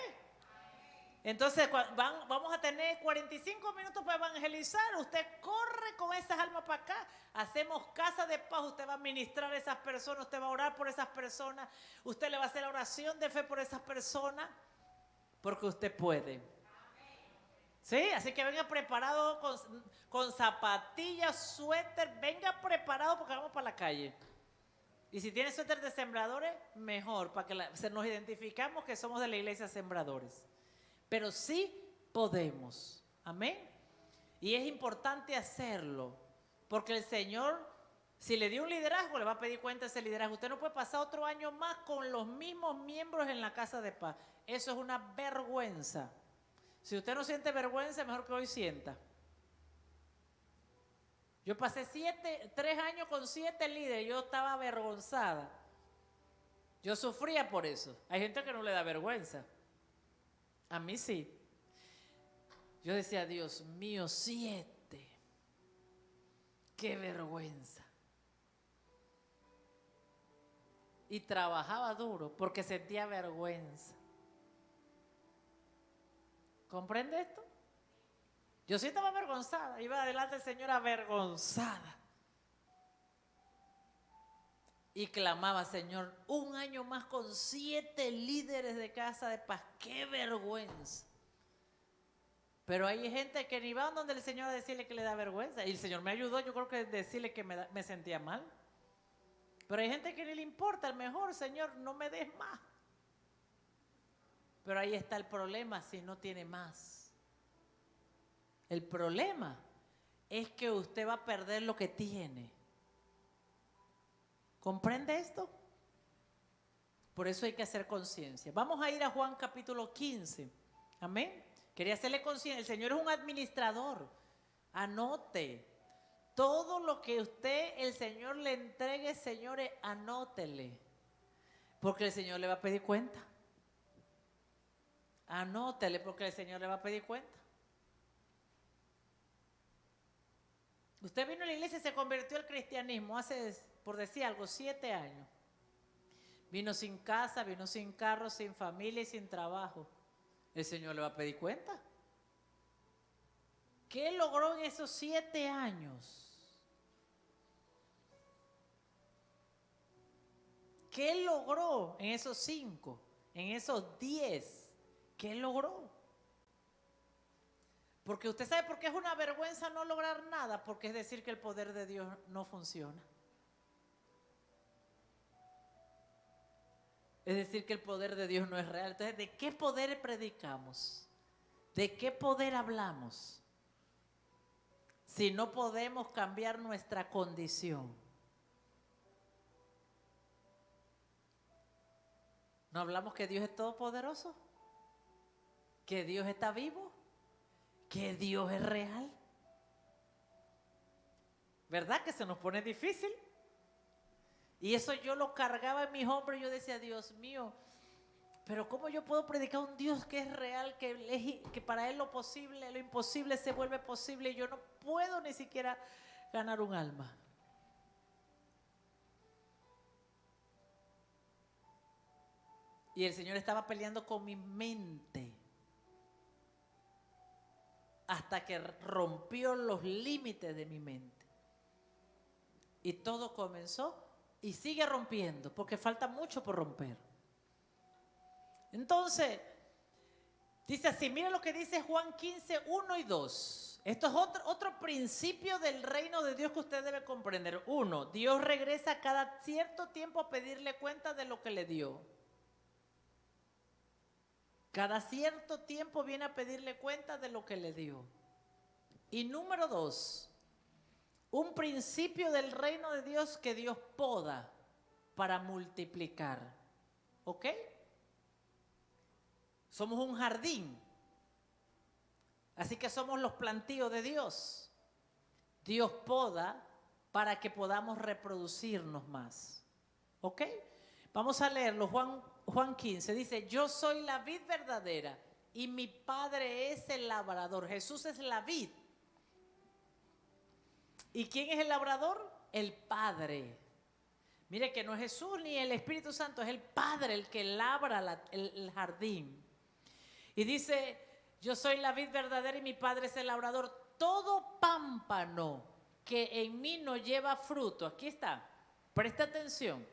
Entonces vamos a tener 45 minutos para evangelizar. Usted corre con esas almas para acá. Hacemos casa de paz. Usted va a ministrar a esas personas. Usted va a orar por esas personas. Usted le va a hacer la oración de fe por esas personas. Porque usted puede. Sí, así que venga preparado con zapatillas, suéter. Venga preparado porque vamos para la calle. Y si tiene suéter de sembradores, mejor. Para que nos identificamos que somos de la iglesia sembradores. Pero sí podemos. Amén. Y es importante hacerlo. Porque el Señor, si le dio un liderazgo, le va a pedir cuenta de ese liderazgo. Usted no puede pasar otro año más con los mismos miembros en la casa de paz. Eso es una vergüenza. Si usted no siente vergüenza, mejor que hoy sienta. Yo pasé 3 años con 7 líderes. Yo estaba avergonzada. Yo sufría por eso. Hay gente que no le da vergüenza. A mí sí. Yo decía, Dios mío, 7. Qué vergüenza. Y trabajaba duro porque sentía vergüenza. ¿Comprende esto? Yo sí estaba avergonzada. Iba adelante el Señor avergonzada. Y clamaba, Señor, un año más con 7 líderes de casa de paz. ¡Qué vergüenza! Pero hay gente que ni va donde el Señor a decirle que le da vergüenza. Y el Señor me ayudó, yo creo que decirle que me sentía mal. Pero hay gente que ni le importa, el mejor, Señor, no me des más. Pero ahí está el problema si no tiene más. El problema es que usted va a perder lo que tiene. ¿Comprende esto? Por eso hay que hacer conciencia. Vamos a ir a Juan capítulo 15. Amén. Quería hacerle conciencia. El Señor es un administrador. Anote. Todo lo que el Señor le entregue, señores, anótele. Porque el Señor le va a pedir cuenta. Anótele porque el Señor le va a pedir cuenta. Usted vino a la iglesia y se convirtió al cristianismo hace, por decir algo, 7 años. Vino sin casa, vino sin carro, sin familia y sin trabajo. El Señor le va a pedir cuenta. ¿Qué logró en esos 7 años? ¿Qué logró en esos 5? En esos 10? ¿Qué logró? Porque usted sabe por qué es una vergüenza no lograr nada. Porque es decir que el poder de Dios no funciona. Es decir que el poder de Dios no es real. Entonces, ¿de qué poder predicamos? ¿De qué poder hablamos? Si no podemos cambiar nuestra condición. ¿No hablamos que Dios es todopoderoso? ¿Que Dios está vivo? ¿Que Dios es real? ¿Verdad que se nos pone difícil? Y eso yo lo cargaba en mis hombros y yo decía, Dios mío, pero ¿cómo yo puedo predicar a un Dios que es real, que para Él lo posible, lo imposible se vuelve posible y yo no puedo ni siquiera ganar un alma? Y el Señor estaba peleando con mi mente hasta que rompió los límites de mi mente. Y todo comenzó y sigue rompiendo, porque falta mucho por romper. Entonces, dice así, mira lo que dice Juan 15, 1 y 2. Esto es otro principio del reino de Dios que usted debe comprender. 1, Dios regresa cada cierto tiempo a pedirle cuenta de lo que le dio. Cada cierto tiempo viene a pedirle cuenta de lo que le dio. Y número 2, un principio del reino de Dios que Dios poda para multiplicar. ¿Ok? Somos un jardín. Así que somos los plantíos de Dios. Dios poda para que podamos reproducirnos más. ¿Ok? Vamos a leerlo. Juan 15 dice, yo soy la vid verdadera y mi Padre es el labrador. Jesús es la vid. ¿Y quién es el labrador? El Padre. Mire que no es Jesús ni el Espíritu Santo, es el Padre el que labra el jardín. Y dice, yo soy la vid verdadera y mi Padre es el labrador. Todo pámpano que en mí no lleva fruto, aquí está, presta atención.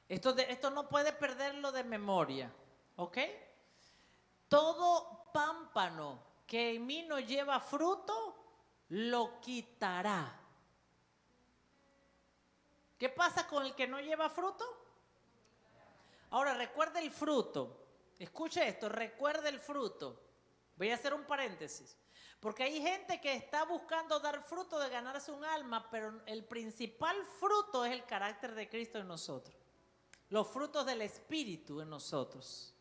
Esto no puede perderlo de memoria, ¿ok? Todo pámpano que en mí no lleva fruto, lo quitará. ¿Qué pasa con el que no lleva fruto? Ahora, recuerde el fruto. Escuche esto, recuerde el fruto. Voy a hacer un paréntesis. Porque hay gente que está buscando dar fruto de ganarse un alma, pero el principal fruto es el carácter de Cristo en nosotros. Los frutos del Espíritu en nosotros.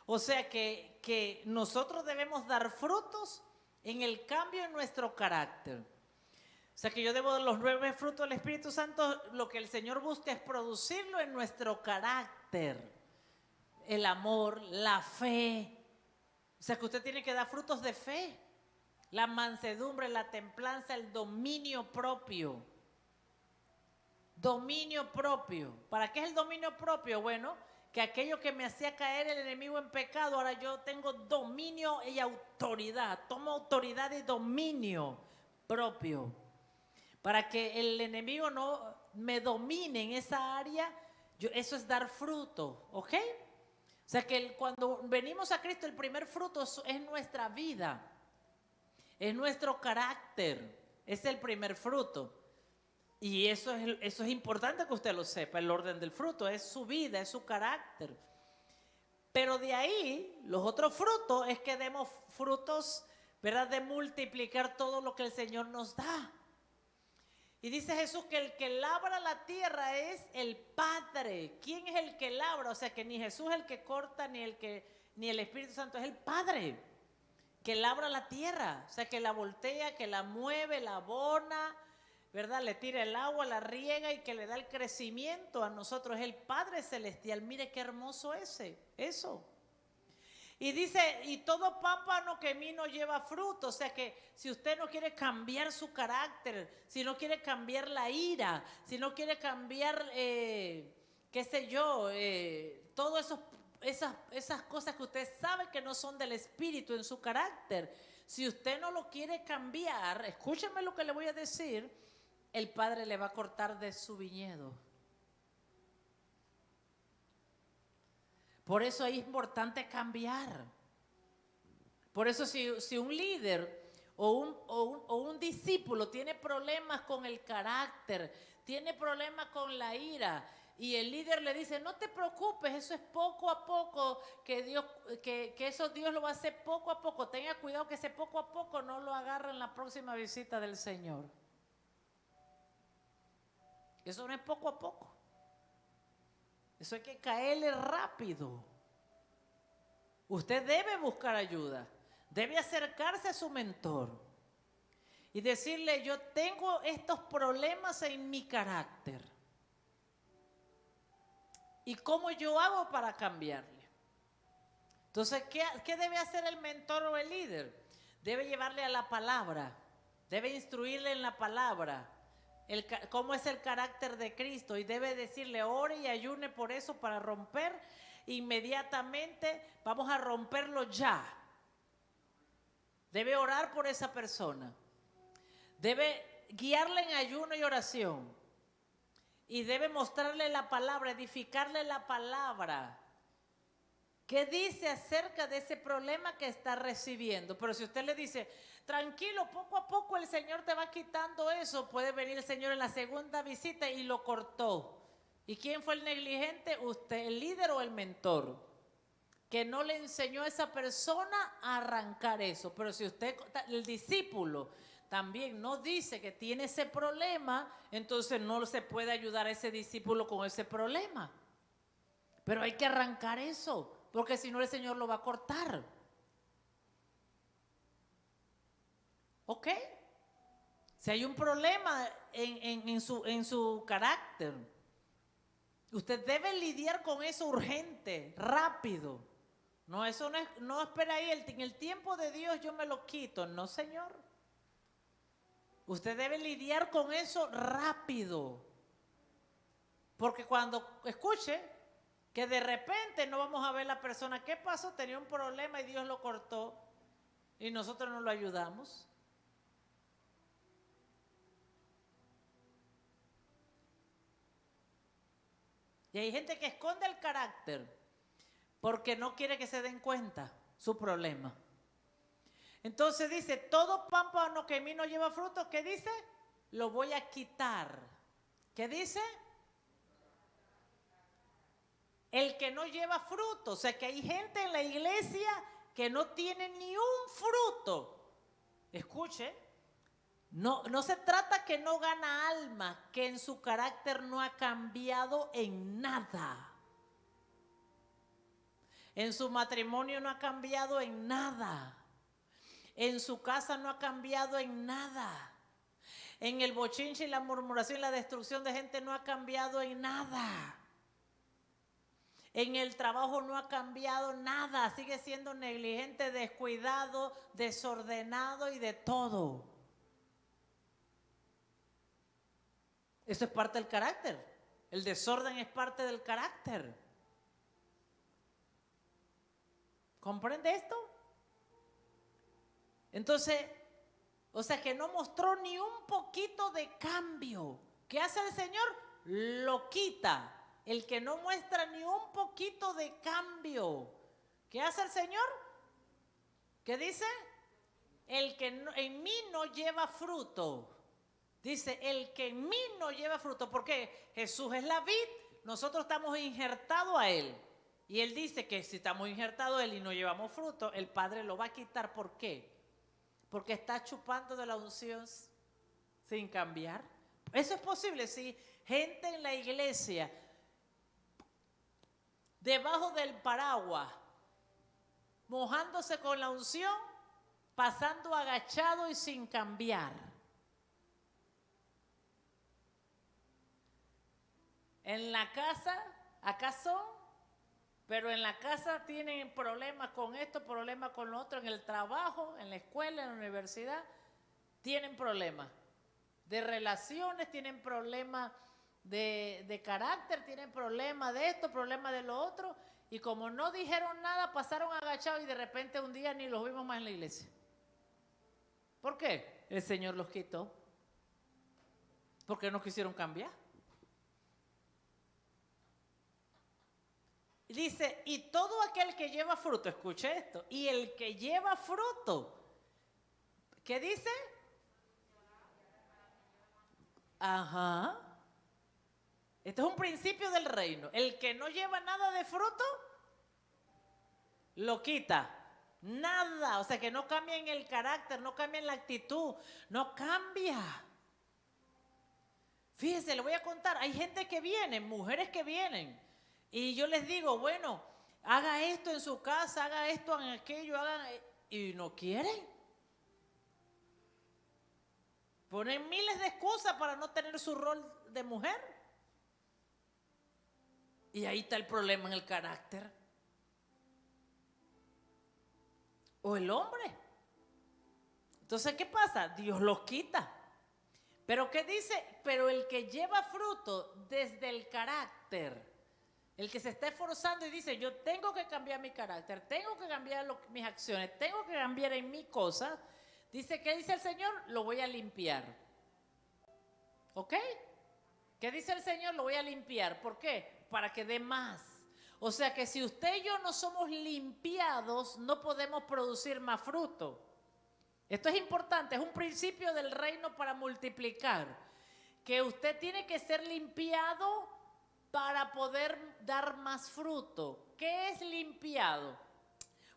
O sea que nosotros debemos dar frutos en el cambio en nuestro carácter. O sea que yo debo los 9 frutos del Espíritu Santo, lo que el Señor busca es producirlo en nuestro carácter. El amor, la fe. O sea que usted tiene que dar frutos de fe. La mansedumbre, la templanza, el dominio propio. Dominio propio. ¿Para qué es el dominio propio? Bueno, que aquello que me hacía caer el enemigo en pecado, ahora yo tengo dominio y autoridad. Tomo autoridad y dominio propio. Para que el enemigo no me domine en esa área, eso es dar fruto, ¿ok? O sea que cuando venimos a Cristo, el primer fruto es nuestra vida, es nuestro carácter, es el primer fruto. Y eso es importante que usted lo sepa, el orden del fruto, es su vida, es su carácter. Pero de ahí, los otros frutos es que demos frutos, ¿verdad? De multiplicar todo lo que el Señor nos da. Y dice Jesús que el que labra la tierra es el Padre. ¿Quién es el que labra? O sea que ni Jesús es el que corta, ni el Espíritu Santo, es el Padre que labra la tierra. O sea que la voltea, que la mueve, la abona, ¿verdad? Le tira el agua, la riega y que le da el crecimiento a nosotros. Es el Padre Celestial. Mire qué hermoso eso. Y dice, y todo pámpano que en mí no lleva fruto. O sea que si usted no quiere cambiar su carácter, si no quiere cambiar la ira, si no quiere cambiar, qué sé yo, todas esas cosas que usted sabe que no son del Espíritu en su carácter. Si usted no lo quiere cambiar, escúcheme lo que le voy a decir, el Padre le va a cortar de su viñedo. Por eso es importante cambiar. Por eso si un líder o un discípulo tiene problemas con el carácter, tiene problemas con la ira, y el líder le dice, no te preocupes, eso es poco a poco, que eso Dios lo va a hacer poco a poco. Tenga cuidado que ese poco a poco no lo agarre en la próxima visita del Señor. Eso no es poco a poco. Eso hay que caerle rápido. Usted debe buscar ayuda. Debe acercarse a su mentor y decirle, yo tengo estos problemas en mi carácter. ¿Y cómo yo hago para cambiarle? Entonces, ¿qué debe hacer el mentor o el líder? Debe llevarle a la palabra, debe instruirle en la palabra, cómo es el carácter de Cristo, y debe decirle, ore y ayune por eso para romper inmediatamente, vamos a romperlo ya. Debe orar por esa persona, debe guiarle en ayuno y oración, y debe mostrarle la palabra, edificarle la palabra. ¿Qué dice acerca de ese problema que está recibiendo? Pero si usted le dice, tranquilo, poco a poco el Señor te va quitando eso, puede venir el Señor en la segunda visita y lo cortó. ¿Y quién fue el negligente? ¿Usted, el líder o el mentor? Que no le enseñó a esa persona a arrancar eso. Pero si usted, el discípulo, también no dice que tiene ese problema, entonces no se puede ayudar a ese discípulo con ese problema. Pero hay que arrancar eso, porque si no el Señor lo va a cortar. ¿Ok? Si hay un problema en su carácter, usted debe lidiar con eso urgente, rápido. No, eso no espera ahí, en el tiempo de Dios yo me lo quito. No, Señor. Usted debe lidiar con eso rápido. Porque cuando escuche que de repente no vamos a ver la persona, ¿qué pasó? Tenía un problema y Dios lo cortó y nosotros no lo ayudamos. Y hay gente que esconde el carácter porque no quiere que se den cuenta su problema. Entonces dice, todo pámpano que en mí no lleva fruto, ¿qué dice? Lo voy a quitar. ¿Qué dice? El que no lleva fruto. O sea que hay gente en la iglesia que no tiene ni un fruto. Escuche, no se trata que no gana alma, que en su carácter no ha cambiado en nada. En su matrimonio no ha cambiado en nada. En su casa no ha cambiado en nada. En el bochinche y la murmuración y la destrucción de gente no ha cambiado en nada. En el trabajo no ha cambiado nada. Sigue siendo negligente, descuidado, desordenado y de todo. Eso es parte del carácter. El desorden es parte del carácter. ¿Comprende esto? Entonces, o sea que no mostró ni un poquito de cambio. ¿Qué hace el Señor? Lo quita. El que no muestra ni un poquito de cambio. ¿Qué hace el Señor? ¿Qué dice? El que en mí no lleva fruto. Dice, el que en mí no lleva fruto. Porque Jesús es la vid, nosotros estamos injertados a Él. Y Él dice que si estamos injertados a Él y no llevamos fruto, el Padre lo va a quitar. ¿Por qué? Porque está chupando de la unción sin cambiar. Eso es posible si gente en la iglesia, debajo del paraguas, mojándose con la unción, pasando agachado y sin cambiar. En la casa, acá son, pero en la casa tienen problemas con esto, problemas con lo otro, en el trabajo, en la escuela, en la universidad, tienen problemas de relaciones, tienen problemas de carácter, tienen problemas de esto, problemas de lo otro, y como no dijeron nada, pasaron agachados y de repente un día ni los vimos más en la iglesia. ¿Por qué? El Señor los quitó. Porque no quisieron cambiar. Dice, y todo aquel que lleva fruto, escuche esto, y el que lleva fruto, ¿qué dice? Ajá. Este es un principio del reino. El que no lleva nada de fruto, lo quita. Nada. O sea, que no cambia en el carácter, no cambia en la actitud, no cambia. Fíjense, le voy a contar. Hay gente que viene, mujeres que vienen. Y yo les digo, bueno, haga esto en su casa, haga esto en aquello, y no quieren. Ponen miles de excusas para no tener su rol de mujer. Y ahí está el problema en el carácter. O el hombre. Entonces, ¿qué pasa? Dios los quita. Pero ¿qué dice? Pero el que lleva fruto desde el carácter, el que se está esforzando y dice, yo tengo que cambiar mi carácter, tengo que cambiar mis acciones, tengo que cambiar en mi cosa, dice, ¿qué dice el Señor? Lo voy a limpiar. ¿Ok? ¿Qué dice el Señor? Lo voy a limpiar. ¿Por qué? Para que dé más. O sea que si usted y yo no somos limpiados, no podemos producir más fruto. Esto es importante, es un principio del reino para multiplicar. Que usted tiene que ser limpiado para poder dar más fruto. ¿Qué es limpiado?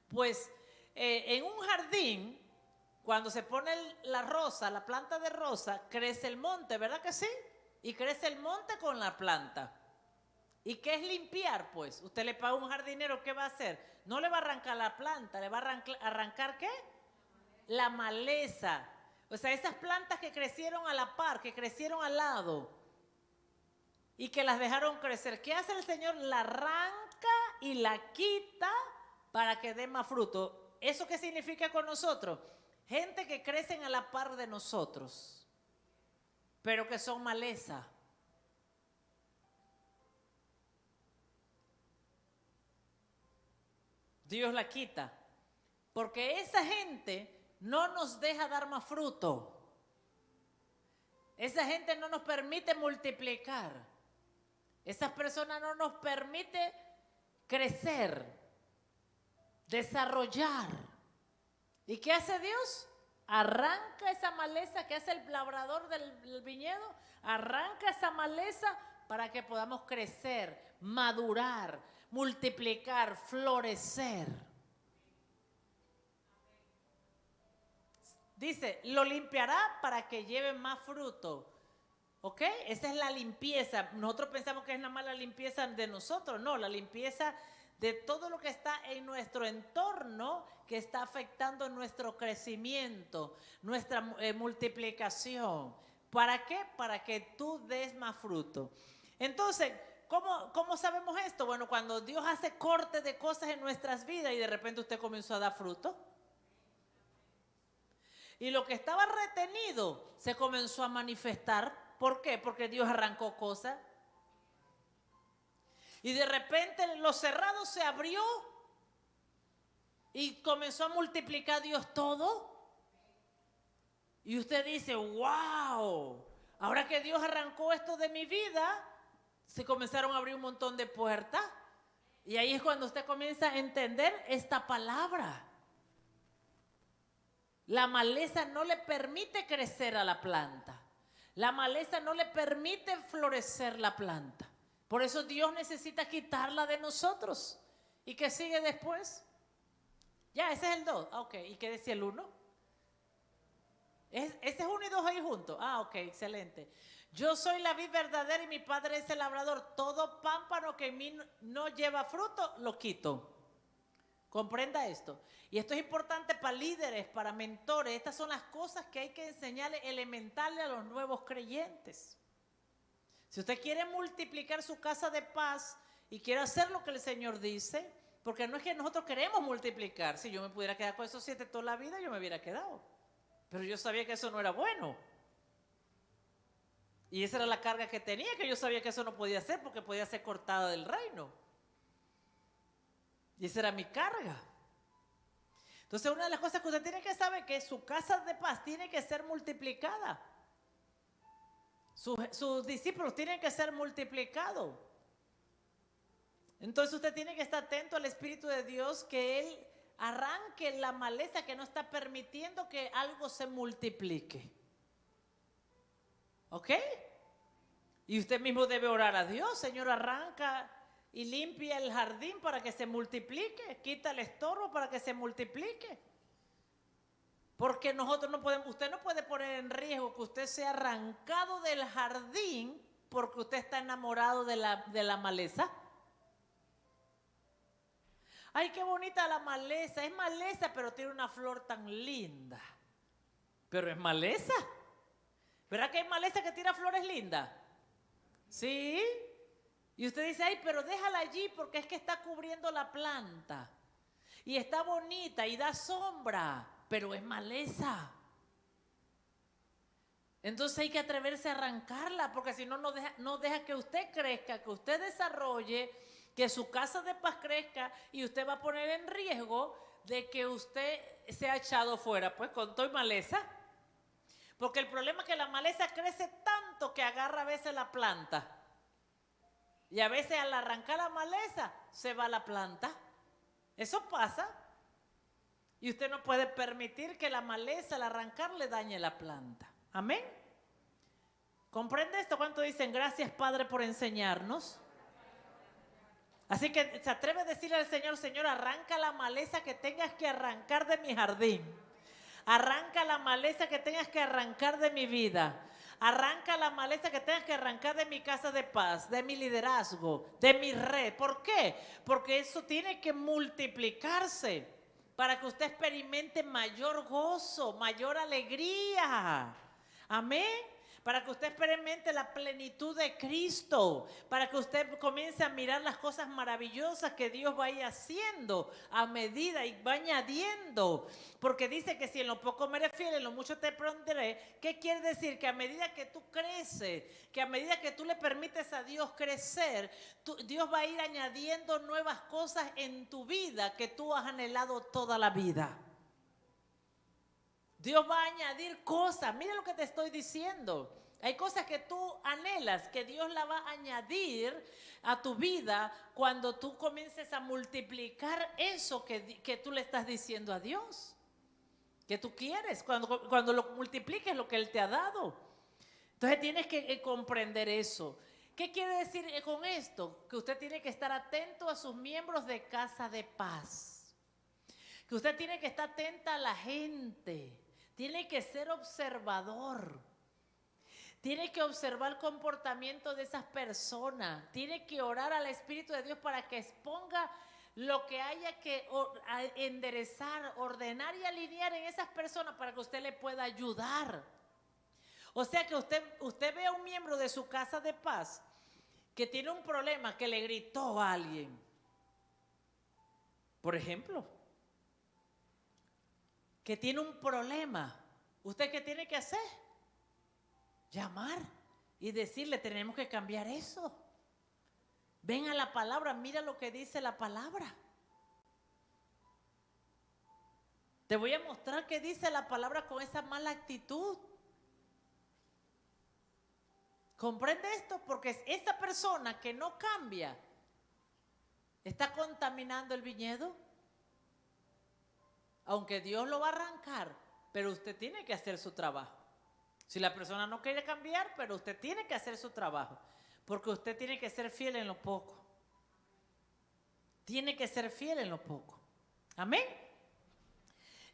Pues en un jardín, cuando se pone la rosa, la planta de rosa, crece el monte, ¿verdad que sí? Y crece el monte con la planta. ¿Y qué es limpiar? Pues usted le paga a un jardinero, ¿qué va a hacer? No le va a arrancar la planta, le va a arrancar ¿qué? La maleza. O sea, esas plantas que crecieron a la par, que crecieron al lado y que las dejaron crecer. ¿Qué hace el Señor? La arranca y la quita para que dé más fruto. ¿Eso qué significa con nosotros? Gente que crecen a la par de nosotros, pero que son maleza. Dios la quita. Porque esa gente no nos deja dar más fruto. Esa gente no nos permite multiplicar. Esas personas no nos permite crecer, desarrollar. ¿Y qué hace Dios? Arranca esa maleza. ¿Qué hace el labrador del viñedo? Arranca esa maleza para que podamos crecer, madurar, multiplicar, florecer. Dice, lo limpiará para que lleve más fruto. ¿Ok? Esa es la limpieza. Nosotros pensamos que es nada más la limpieza de nosotros. No, la limpieza de todo lo que está en nuestro entorno, que está afectando nuestro crecimiento, nuestra multiplicación. ¿Para qué? Para que tú des más fruto. Entonces, ¿cómo sabemos esto? Bueno, cuando Dios hace corte de cosas en nuestras vidas y de repente usted comenzó a dar fruto. Y lo que estaba retenido se comenzó a manifestar. ¿Por qué? Porque Dios arrancó cosas. Y de repente lo cerrado se abrió y comenzó a multiplicar Dios todo. Y usted dice, wow, ahora que Dios arrancó esto de mi vida, se comenzaron a abrir un montón de puertas. Y ahí es cuando usted comienza a entender esta palabra. La maleza no le permite crecer a la planta. La maleza no le permite florecer la planta. Por eso Dios necesita quitarla de nosotros. ¿Y qué sigue después? Ya, ese es el 2. Ok, ¿y qué decía el 1? Ese es 1 y 2 ahí juntos. Ok, excelente. Yo soy la vid verdadera y mi padre es el labrador. Todo pámpano que en mí no lleva fruto, lo quito. Comprenda esto. Y esto es importante para líderes, para mentores. Estas son las cosas que hay que enseñarle elementales a los nuevos creyentes. Si usted quiere multiplicar su casa de paz y quiere hacer lo que el Señor dice, porque no es que nosotros queremos multiplicar. Si yo me pudiera quedar con esos 7 toda la vida, yo me hubiera quedado. Pero yo sabía que eso no era bueno. Y esa era la carga que tenía, que yo sabía que eso no podía ser porque podía ser cortada del reino. Y esa era mi carga. Entonces, una de las cosas que usted tiene que saber es que su casa de paz tiene que ser multiplicada. Sus discípulos tienen que ser multiplicados. Entonces, usted tiene que estar atento al Espíritu de Dios, que Él arranque la maleza que no está permitiendo que algo se multiplique. ¿Ok? Y usted mismo debe orar a Dios. Señor, arranca y limpia el jardín para que se multiplique. Quita el estorbo para que se multiplique. Porque nosotros no podemos, usted no puede poner en riesgo que usted sea arrancado del jardín porque usted está enamorado de la maleza. Ay, qué bonita la maleza. Es maleza, pero tiene una flor tan linda. Pero es maleza. ¿Verdad que hay maleza que tira flores lindas? Sí. Y usted dice, ay, pero déjala allí porque es que está cubriendo la planta. Y está bonita y da sombra, pero es maleza. Entonces hay que atreverse a arrancarla, porque si no, no deja que usted crezca, que usted desarrolle, que su casa de paz crezca, y usted va a poner en riesgo de que usted sea echado fuera, pues con todo y maleza. Porque el problema es que la maleza crece tanto que agarra a veces la planta. Y a veces al arrancar la maleza se va la planta. Eso pasa. Y usted no puede permitir que la maleza al arrancar le dañe la planta. Amén. ¿Comprende esto? ¿Cuánto dicen gracias, Padre, por enseñarnos? Así que se atreve a decirle al Señor, Señor, arranca la maleza que tengas que arrancar de mi jardín. Arranca la maleza que tengas que arrancar de mi vida. Arranca la maleza que tengas que arrancar de mi casa de paz, de mi liderazgo, de mi red. ¿Por qué? Porque eso tiene que multiplicarse para que usted experimente mayor gozo, mayor alegría. Amén. Para que usted experimente la plenitud de Cristo, para que usted comience a mirar las cosas maravillosas que Dios va a ir haciendo a medida y va añadiendo. Porque dice que si en lo poco me eres fiel, en lo mucho te pondré. ¿Qué quiere decir? Que a medida que tú creces, que a medida que tú le permites a Dios crecer, Dios va a ir añadiendo nuevas cosas en tu vida que tú has anhelado toda la vida. Dios va a añadir cosas. Mira lo que te estoy diciendo. Hay cosas que tú anhelas, que Dios la va a añadir a tu vida cuando tú comiences a multiplicar eso que tú le estás diciendo a Dios. Que tú quieres, cuando lo multipliques lo que Él te ha dado. Entonces tienes que comprender eso. ¿Qué quiere decir con esto? Que usted tiene que estar atento a sus miembros de casa de paz. Que usted tiene que estar atenta a la gente. Tiene que ser observador. Tiene que observar el comportamiento de esas personas. Tiene que orar al Espíritu de Dios para que exponga lo que haya que enderezar, ordenar y alinear en esas personas para que usted le pueda ayudar. O sea que usted ve a un miembro de su casa de paz que tiene un problema, que le gritó a alguien. Por ejemplo, que tiene un problema. ¿Usted qué tiene que hacer? Llamar y decirle, tenemos que cambiar eso. Ven a la palabra, mira lo que dice la palabra. Te voy a mostrar qué dice la palabra con esa mala actitud. ¿Comprende esto? Porque esa persona que no cambia está contaminando el viñedo. Aunque Dios lo va a arrancar, pero usted tiene que hacer su trabajo. Si la persona no quiere cambiar, pero usted tiene que hacer su trabajo. Porque usted tiene que ser fiel en lo poco. Tiene que ser fiel en lo poco. Amén.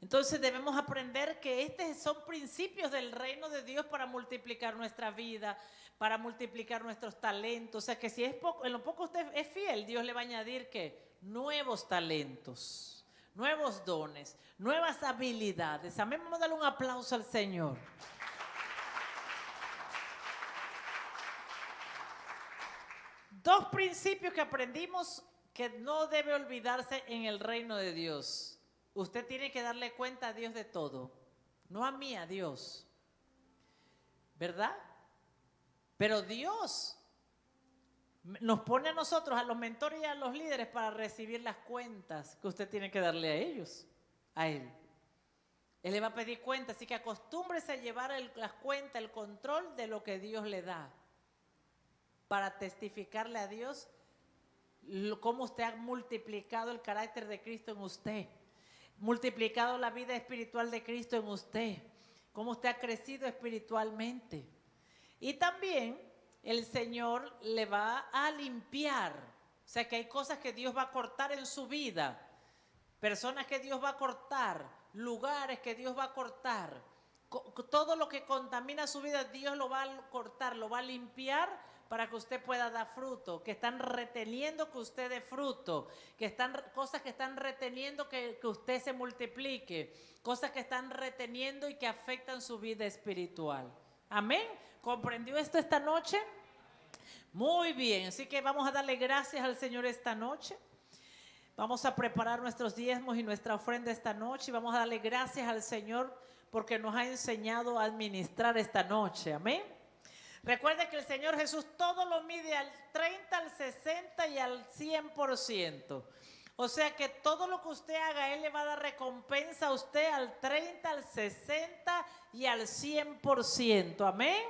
Entonces debemos aprender que estos son principios del reino de Dios para multiplicar nuestra vida, para multiplicar nuestros talentos. O sea que si es poco, en lo poco usted es fiel, Dios le va a añadir que nuevos talentos, nuevos dones, nuevas habilidades. Amén. Vamos a darle un aplauso al Señor. Dos principios que aprendimos que no debe olvidarse en el reino de Dios. Usted tiene que darle cuenta a Dios de todo, no a mí, a Dios. ¿Verdad? Pero Dios nos pone a nosotros, a los mentores y a los líderes, para recibir las cuentas que usted tiene que darle a ellos, a Él. Él le va a pedir cuentas, así que acostúmbrese a llevar las cuentas, el control de lo que Dios le da, para testificarle a Dios cómo usted ha multiplicado el carácter de Cristo en usted, multiplicado la vida espiritual de Cristo en usted, cómo usted ha crecido espiritualmente. Y también el Señor le va a limpiar, o sea que hay cosas que Dios va a cortar en su vida, personas que Dios va a cortar, lugares que Dios va a cortar, todo lo que contamina su vida Dios lo va a cortar, lo va a limpiar, para que usted pueda dar fruto, que están reteniendo que usted dé fruto, cosas que están reteniendo que usted se multiplique, cosas que están reteniendo y que afectan su vida espiritual. Amén. ¿Comprendió esto esta noche? Muy bien, así que vamos a darle gracias al Señor esta noche. Vamos a preparar nuestros diezmos y nuestra ofrenda esta noche y vamos a darle gracias al Señor porque nos ha enseñado a administrar esta noche. Amén. Recuerde que el Señor Jesús todo lo mide al 30, al 60 y al 100%. O sea que todo lo que usted haga, Él le va a dar recompensa a usted al 30, al 60 y al 100%. Amén.